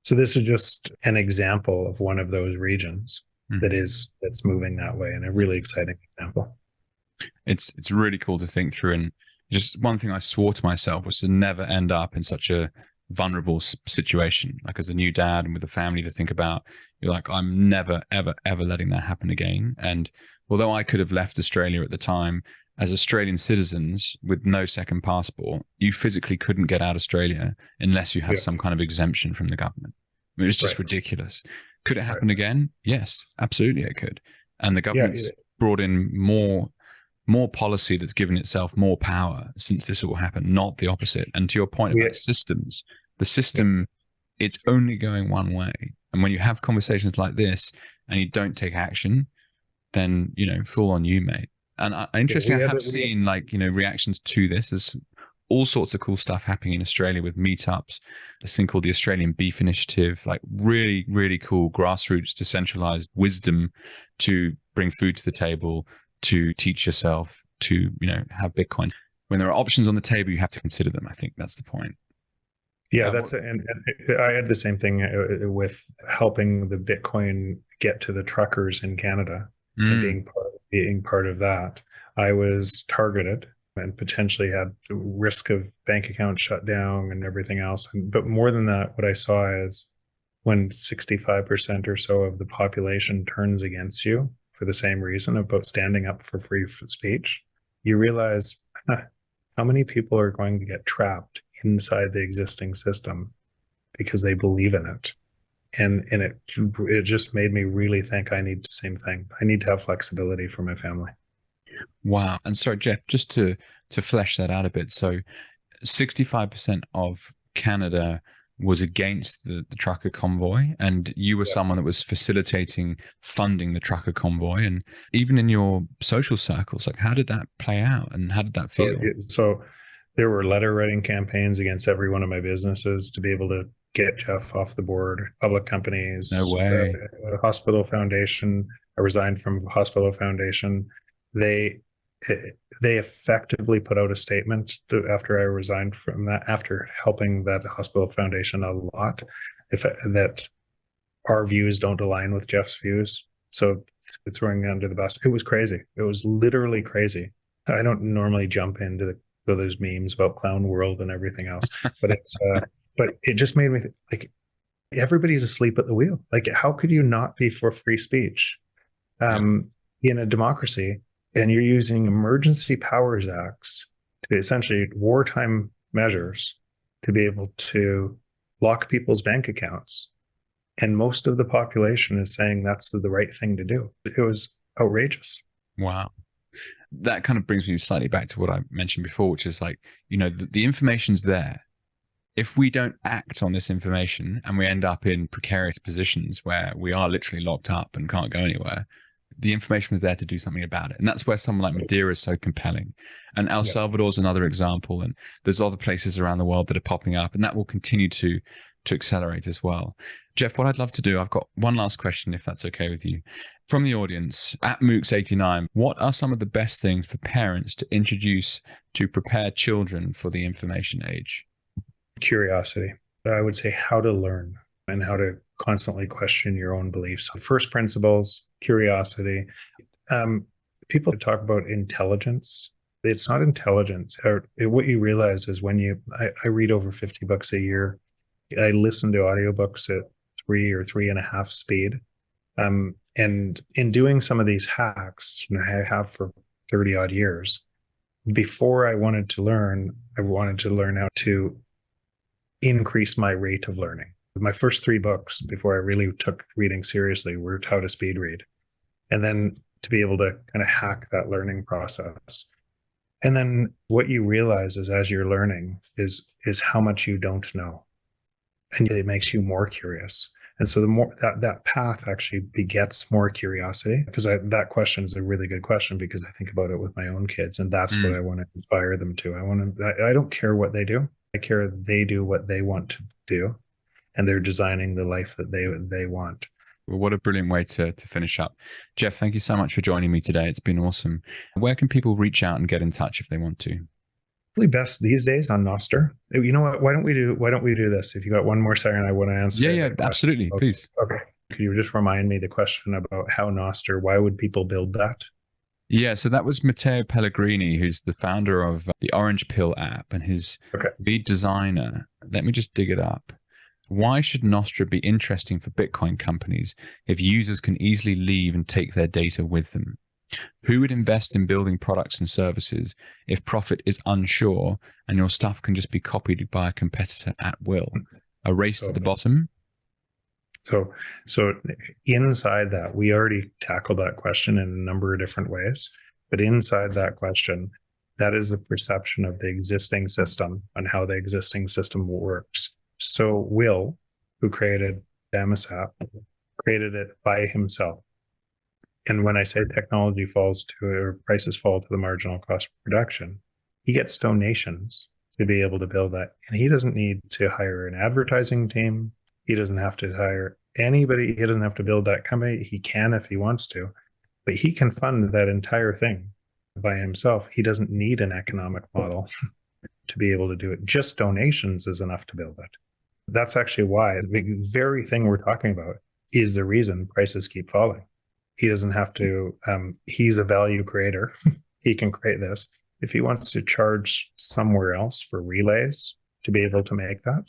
So this is just an example of one of those regions that's moving that way, and a really exciting example. It's really cool to think through. And just one thing I swore to myself was to never end up in such a vulnerable situation, like as a new dad and with a family to think about. You're like, I'm never, ever, ever letting that happen again. And although I could have left Australia at the time, as Australian citizens with no second passport, you physically couldn't get out of Australia unless you had some kind of exemption from the government. I mean, it's just ridiculous. Could it happen again? Yes, absolutely it could. And the government's brought in more policy that's given itself more power since this all happened, not the opposite. And to your point about systems, the system, it's only going one way. And when you have conversations like this and you don't take action, then, fool on you, mate. And interesting, I have seen reactions to this. There's all sorts of cool stuff happening in Australia with meetups. This thing called the Australian Beef Initiative, like really, really cool grassroots decentralized wisdom to bring food to the table, to teach yourself, to have Bitcoin. When there are options on the table, you have to consider them. I think that's the point. Yeah, and I had the same thing with helping the Bitcoin get to the truckers in Canada and being part of that. I was targeted and potentially had risk of bank accounts shut down and everything else. But more than that, what I saw is when 65% or so of the population turns against you for the same reason about standing up for free speech, you realize how many people are going to get trapped inside the existing system because they believe in it. And it just made me really think I need the same thing. I need to have flexibility for my family. Wow. And sorry, Jeff, just to flesh that out a bit. So 65% of Canada was against the trucker convoy, and you were someone that was facilitating funding the trucker convoy. And even in your social circles, like, how did that play out and how did that feel? So there were letter writing campaigns against every one of my businesses to be able to get Jeff off the board. Public companies, No way. Hospital Foundation. I resigned from Hospital Foundation. They effectively put out a statement after I resigned from that, after helping that Hospital Foundation a lot, that our views don't align with Jeff's views. So throwing me under the bus, it was crazy. It was literally crazy. I don't normally jump into those memes about clown world and everything else, but but it just made me like, everybody's asleep at the wheel. Like, how could you not be for free speech in a democracy? And you're using emergency powers acts to essentially wartime measures to be able to lock people's bank accounts. And most of the population is saying that's the right thing to do. It was outrageous. Wow. That kind of brings me slightly back to what I mentioned before, which is like, the information's there. If we don't act on this information and we end up in precarious positions where we are literally locked up and can't go anywhere, the information was there to do something about it. And that's where someone like Madeira is so compelling. And El Salvador is another example. And there's other places around the world that are popping up, and that will continue to accelerate as well. Jeff, what I'd love to do, I've got one last question, if that's okay with you. From the audience, at Mooks89, what are some of the best things for parents to introduce to prepare children for the information age? Curiosity. I would say how to learn and how to constantly question your own beliefs. First principles, curiosity. People talk about intelligence. It's not intelligence. What you realize is when I read over 50 books a year. I listen to audiobooks at 3 or 3.5 speed. And in doing some of these hacks, I have for 30 odd years, before I wanted to learn how to increase my rate of learning. My first 3 books before I really took reading seriously were how to speed read. And then to be able to kind of hack that learning process. And then what you realize is as you're learning is how much you don't know. And it makes you more curious. And so the more that path actually begets more curiosity, because that question is a really good question, because I think about it with my own kids, and that's what I want to inspire them to. I don't care what they do. I care they do what they want to do, and they're designing the life that they want. Well, what a brilliant way to finish up. Jeff, thank you so much for joining me today. It's been awesome. Where can people reach out and get in touch if they want to? Best these days on Nostr. You know what? Why don't we do this? If you got one more second, I want to answer. Yeah, absolutely. Okay. Please. Okay. Could you just remind me the question about how Nostr? Why would people build that? Yeah, so that was Matteo Pellegrini, who's the founder of the Orange Pill app and his lead designer. Let me just dig it up. Why should Nostr be interesting for Bitcoin companies if users can easily leave and take their data with them? Who would invest in building products and services if profit is unsure and your stuff can just be copied by a competitor at will? A race to the bottom? So inside that, we already tackled that question in a number of different ways. But inside that question, that is the perception of the existing system and how the existing system works. So Will, who created ASAP, created it by himself. And when I say technology falls to, or prices fall to the marginal cost of production, he gets donations to be able to build that. And he doesn't need to hire an advertising team. He doesn't have to hire anybody. He doesn't have to build that company. He can if he wants to, but he can fund that entire thing by himself. He doesn't need an economic model to be able to do it. Just donations is enough to build it. That's actually why the very thing we're talking about is the reason prices keep falling. He doesn't have to, he's a value creator. He can create this. If he wants to charge somewhere else for relays to be able to make that,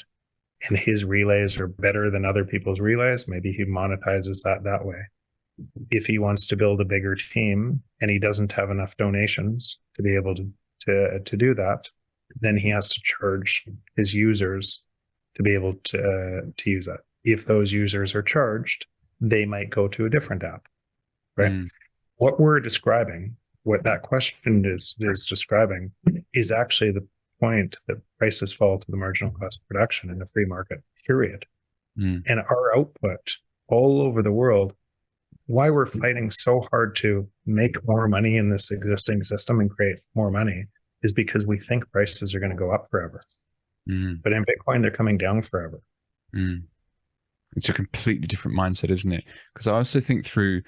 and his relays are better than other people's relays, maybe he monetizes that way. If he wants to build a bigger team and he doesn't have enough donations to be able to do that, then he has to charge his users to be able to use that. If those users are charged, they might go to a different app, right? What we're describing, what that question is describing, is actually the point that prices fall to the marginal cost of production in a free market, period. And our output all over the world, why we're fighting so hard to make more money in this existing system and create more money, is because we think prices are going to go up forever. But in Bitcoin, they're coming down forever. It's a completely different mindset, isn't it? Because I also think through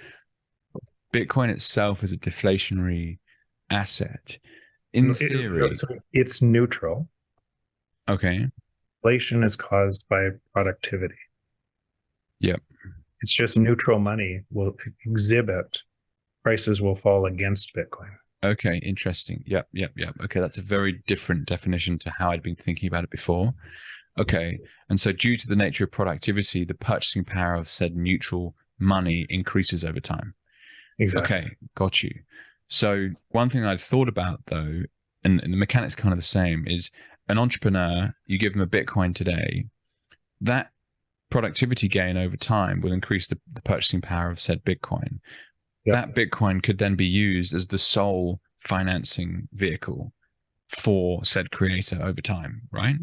Bitcoin itself as a deflationary asset. In theory, it's neutral. Okay. Inflation is caused by productivity. Yep. It's just neutral money will exhibit, prices will fall against Bitcoin. Okay, interesting. Yep. Okay, that's a very different definition to how I'd been thinking about it before. Okay, and so due to the nature of productivity, the purchasing power of said neutral money increases over time. Exactly. Okay, got you. So one thing I'd thought about though, and the mechanic's kind of the same, is an entrepreneur, you give them a Bitcoin today, that productivity gain over time will increase the purchasing power of said Bitcoin. Yep. That Bitcoin could then be used as the sole financing vehicle for said creator over time, right?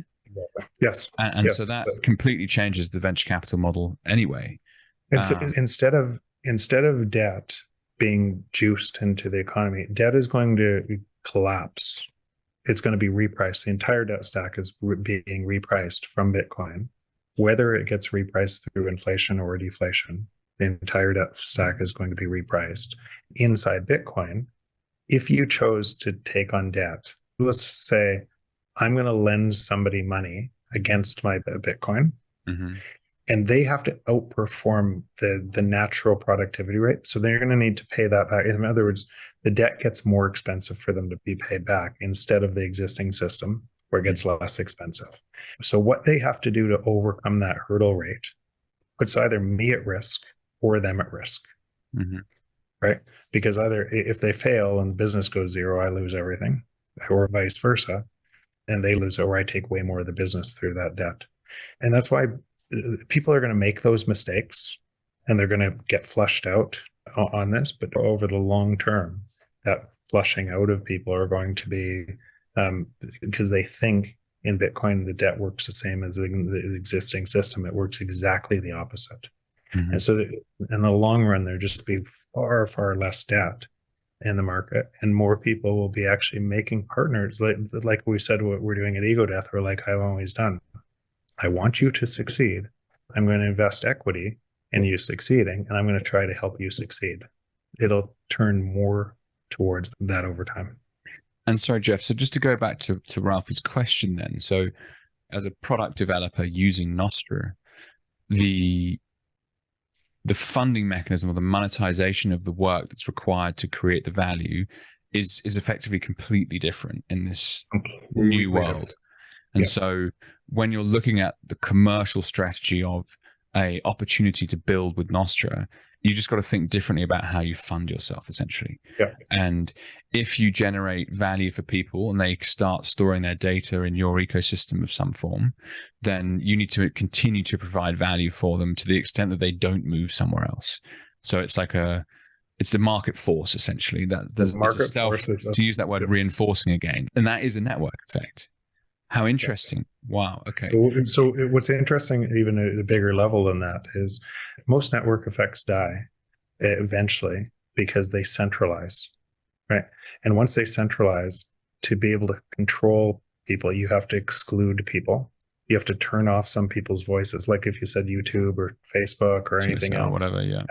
Yes. And yes. So that completely changes the venture capital model anyway. And so instead of debt being juiced into the economy, debt is going to collapse. It's going to be repriced. The entire debt stack is being repriced from Bitcoin, whether it gets repriced through inflation or deflation. The entire debt stack is going to be repriced inside Bitcoin. If you chose to take on debt, let's say I'm going to lend somebody money against my Bitcoin, and they have to outperform the natural productivity rate. So they're going to need to pay that back. In other words, the debt gets more expensive for them to be paid back instead of the existing system where it gets less expensive. So what they have to do to overcome that hurdle rate puts either me at risk or them at risk, right? Because either if they fail and the business goes zero, I lose everything, or vice versa, and they lose it, or I take way more of the business through that debt. And that's why people are going to make those mistakes and they're going to get flushed out on this, but over the long term, that flushing out of people are going to be because they think in Bitcoin the debt works the same as the existing system. It works exactly the opposite. And so in the long run, there'll just be far, far less debt in the market, and more people will be actually making partners, like we said, what we're doing at Ego Death, or like I've always done. I want you to succeed. I'm going to invest equity in you succeeding, and I'm going to try to help you succeed. It'll turn more towards that over time. And sorry, Jeff, so just to go back to Ralphie's question then, so as a product developer using Nostr, the funding mechanism or the monetization of the work that's required to create the value is effectively completely different in this new world. And so when you're looking at the commercial strategy of a opportunity to build with Nostr, you just got to think differently about how you fund yourself, essentially. And if you generate value for people and they start storing their data in your ecosystem of some form, then you need to continue to provide value for them to the extent that they don't move somewhere else. So it's like it's the market force, essentially. That there's a self, to use that word, reinforcing again. And that is a network effect. How interesting. Wow. Okay. So what's interesting, even at a bigger level than that, is most network effects die eventually because they centralize, right? And once they centralize, to be able to control people, you have to exclude people. You have to turn off some people's voices, like if you said YouTube or Facebook or anything else. Whatever, yeah.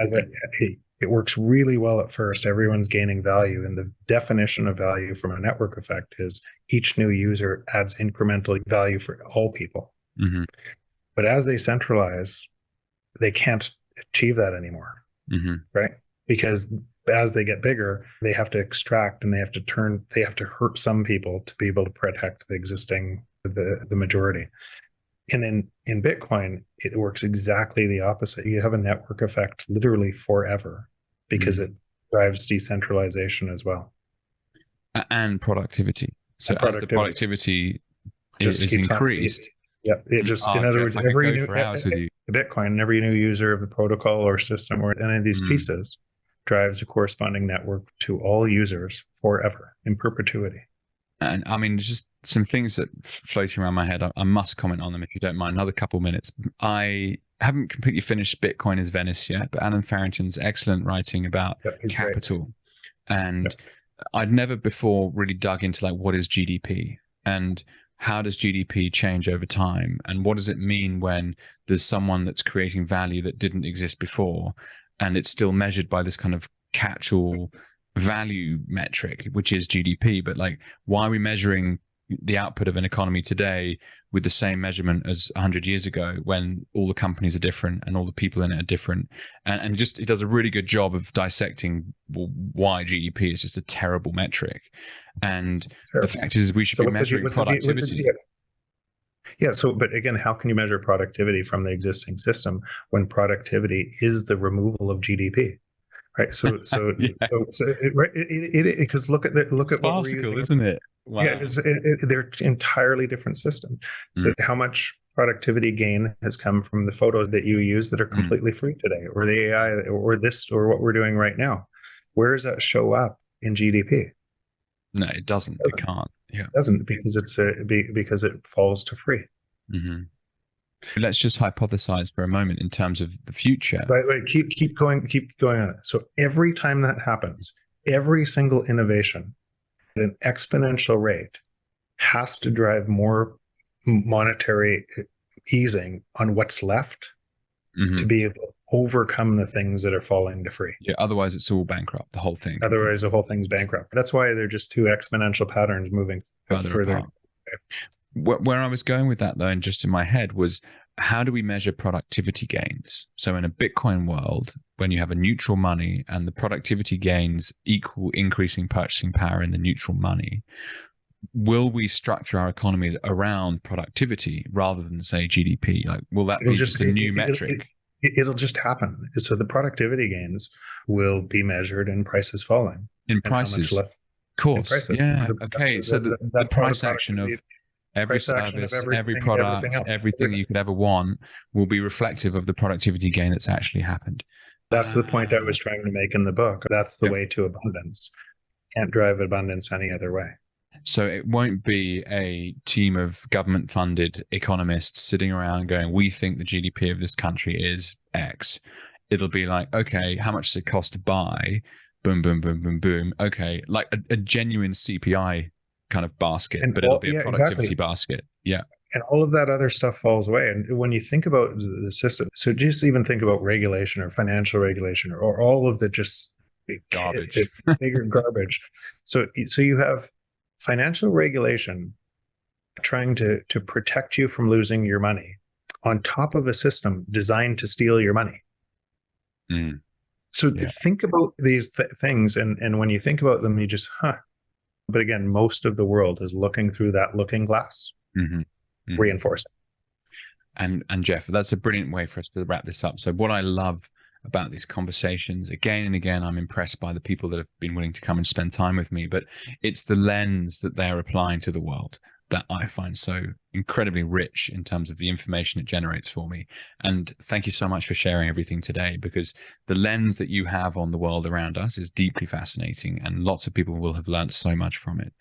It works really well at first. Everyone's gaining value. And the definition of value from a network effect is each new user adds incremental value for all people. But as they centralize, they can't achieve that anymore, right? Because as they get bigger, they have to extract and they have to hurt some people to be able to protect the majority. And in Bitcoin, it works exactly the opposite. You have a network effect literally forever because it drives decentralization as well. And productivity. So as the productivity is increased, Yeah, it just, in other Jeff, words, I could every go new for hours with you. Bitcoin, every new user of the protocol or system or any of these pieces drives a corresponding network to all users forever in perpetuity. And I mean, there's just some things that floating around my head. I must comment on them if you don't mind. Another couple minutes. I haven't completely finished Bitcoin as Venice yet, but Alan Farrington's excellent writing about capital. Right. And I'd never before really dug into like, what is GDP and how does GDP change over time? And what does it mean when there's someone that's creating value that didn't exist before? And it's still measured by this kind of catch-all value metric, which is GDP. But like, why are we measuring the output of an economy today with the same measurement as 100 years ago when all the companies are different and all the people in it are different? And just, it does a really good job of dissecting why GDP is just a terrible metric. And the fact is, we should be measuring productivity. Yeah. So, but again, how can you measure productivity from the existing system when productivity is the removal of GDP? Right. So, because look at what we're using, isn't it? Wow. Yeah, they're entirely different systems. So, how much productivity gain has come from the photos that you use that are completely free today, or the AI, or this, or what we're doing right now? Where does that show up in GDP? No, it doesn't. It can't. Yeah, it doesn't, because because it falls to free. Let's just hypothesize for a moment in terms of the future. Right. Keep going on it. So every time that happens, every single innovation at an exponential rate has to drive more monetary easing on what's left to be able to overcome the things that are falling to free. Yeah, otherwise it's all bankrupt, the whole thing. Otherwise the whole thing's bankrupt. That's why they're just two exponential patterns moving further. Where I was going with that, though, and just in my head, was how do we measure productivity gains? So in a Bitcoin world, when you have a neutral money and the productivity gains equal increasing purchasing power in the neutral money, will we structure our economies around productivity rather than, say, GDP? Like, will that be just a new metric? It'll just happen. So the productivity gains will be measured in prices falling. In prices? Of course. Yeah. Okay. So the price action of every service, every product, everything you could ever want will be reflective of the productivity gain that's actually happened. That's the point I was trying to make in the book. That's the way to abundance. Can't drive abundance any other way. So it won't be a team of government-funded economists sitting around going, we think the GDP of this country is X. It'll be like, okay, how much does it cost to buy? Boom, boom, boom, boom, boom. Okay, like a genuine CPI kind of basket, but it'll be a productivity basket. Yeah. And all of that other stuff falls away. And when you think about the system, so just even think about regulation or financial regulation or all of the just garbage, bigger garbage. So you have financial regulation trying to protect you from losing your money on top of a system designed to steal your money. So think about these things. And when you think about them, you just, But again, most of the world is looking through that looking glass, reinforcing. And Jeff, that's a brilliant way for us to wrap this up. So what I love about these conversations, again and again, I'm impressed by the people that have been willing to come and spend time with me, but it's the lens that they're applying to the world that I find so incredibly rich in terms of the information it generates for me. And thank you so much for sharing everything today, because the lens that you have on the world around us is deeply fascinating and lots of people will have learned so much from it.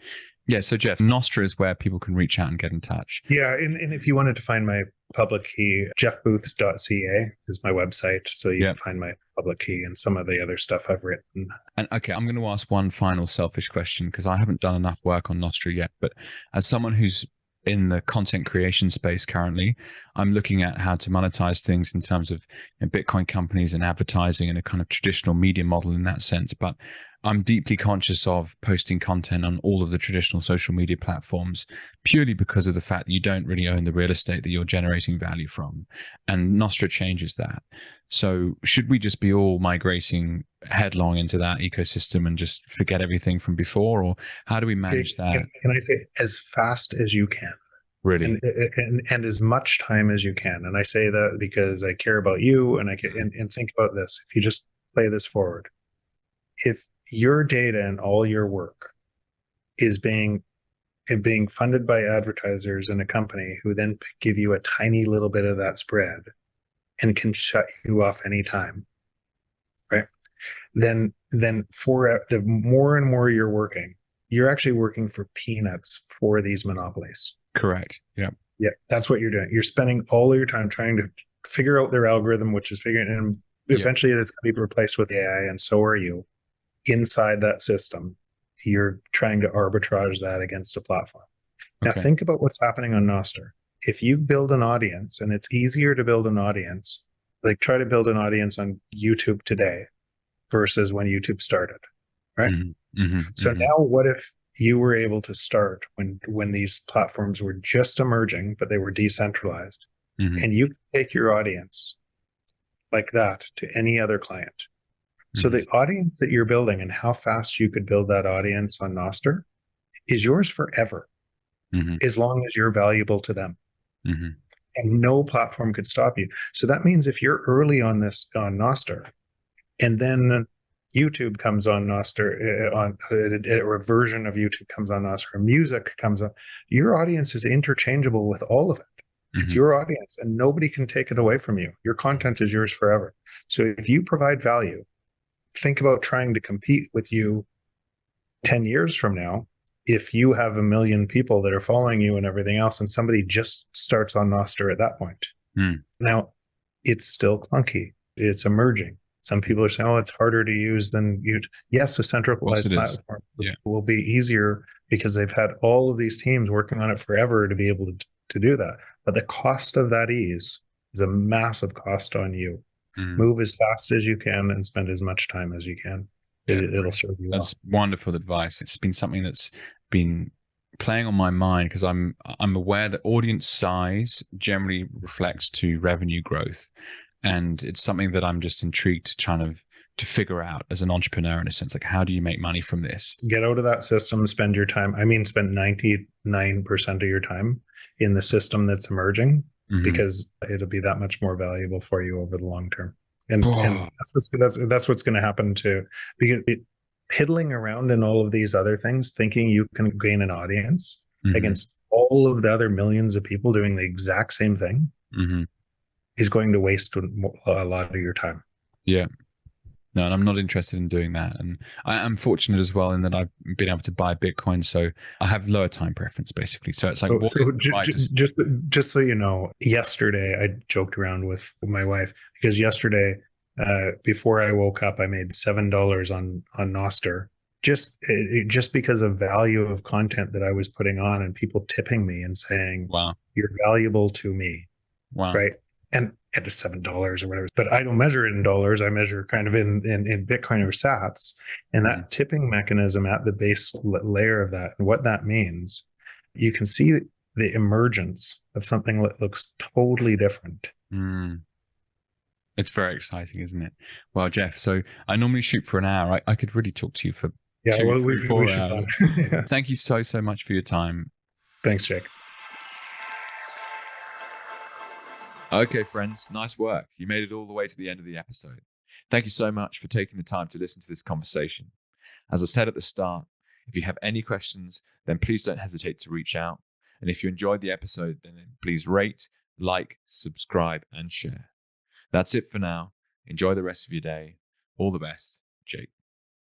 Yeah. So Jeff, Nostr is where people can reach out and get in touch. Yeah. And if you wanted to find my public key, jeffbooth.ca is my website. So you can find my public key and some of the other stuff I've written. And okay, I'm going to ask one final selfish question because I haven't done enough work on Nostr yet. But as someone who's in the content creation space currently, I'm looking at how to monetize things in terms of Bitcoin companies and advertising and a kind of traditional media model in that sense. But I'm deeply conscious of posting content on all of the traditional social media platforms purely because of the fact that you don't really own the real estate that you're generating value from. And Nostr changes that. So should we just be all migrating headlong into that ecosystem and just forget everything from before? Or how do we manage that? Can I say as fast as you can? Really? And as much time as you can. And I say that because I care about you and and think about this. If you just play this forward, if your data and all your work is being and being funded by advertisers in a company who then give you a tiny little bit of that spread and can shut you off anytime, right? Then for the more and more you're working, you're actually working for peanuts for these monopolies. Correct. Yeah. Yeah, that's what you're doing. You're spending all of your time trying to figure out their algorithm, which is figuring, and eventually it's going to be replaced with AI, and so are you. Inside that system, you're trying to arbitrage that against a platform. Now, think about what's happening on Nostr. If you build an audience, and it's easier to build an audience, like try to build an audience on YouTube today versus when YouTube started, right? So now what if you were able to start when these platforms were just emerging, but they were decentralized, and you take your audience like that to any other client. So the audience that you're building and how fast you could build that audience on Nostr is yours forever, as long as you're valuable to them. And no platform could stop you. So that means if you're early on Nostr, and then YouTube comes on Nostr, or a version of YouTube comes on Nostr, or music comes on, your audience is interchangeable with all of it. It's your audience, and nobody can take it away from you. Your content is yours forever. So if you provide value, think about trying to compete with you 10 years from now. If you have 1 million people that are following you and everything else, and somebody just starts on Nostr at that point. Now, it's still clunky. It's emerging. Some people are saying, oh, it's harder to use than you. Yes, a centralized platform will be easier because they've had all of these teams working on it forever to be able to do that. But the cost of that ease is a massive cost on you. Move as fast as you can and spend as much time as you can. It'll serve you well. That's wonderful advice. It's been something that's been playing on my mind because I'm aware that audience size generally reflects to revenue growth. And it's something that I'm just intrigued to figure out as an entrepreneur, in a sense, like, how do you make money from this? Get out of that system, spend your time. Spend 99% of your time in the system that's emerging, because it'll be that much more valuable for you over the long term. And that's what's going to happen too. Because piddling around in all of these other things, thinking you can gain an audience against all of the other millions of people doing the exact same thing is going to waste a lot of your time. Yeah. No, and I'm not interested in doing that. And I'm fortunate as well in that I've been able to buy Bitcoin, so I have lower time preference, basically. So it's like, just so you know, yesterday I joked around with my wife because yesterday, before I woke up, I made $7 on Nostr just because of value of content that I was putting on, and people tipping me and saying, "Wow, you're valuable to me." Wow, right? And it's $7 or whatever, but I don't measure it in dollars. I measure kind of in Bitcoin or sats, and that tipping mechanism at the base layer of that, and what that means, you can see the emergence of something that looks totally different. It's very exciting, isn't it? Well, Jeff, so I normally shoot for an hour. I could really talk to you for 2, 3, 4 hours. Thank you so much for your time. Thanks, Jake. Okay, friends, nice work. You made it all the way to the end of the episode. Thank you so much for taking the time to listen to this conversation. As I said at the start, if you have any questions, then please don't hesitate to reach out. And if you enjoyed the episode, then please rate, like, subscribe, and share. That's it for now. Enjoy the rest of your day. All the best, Jake.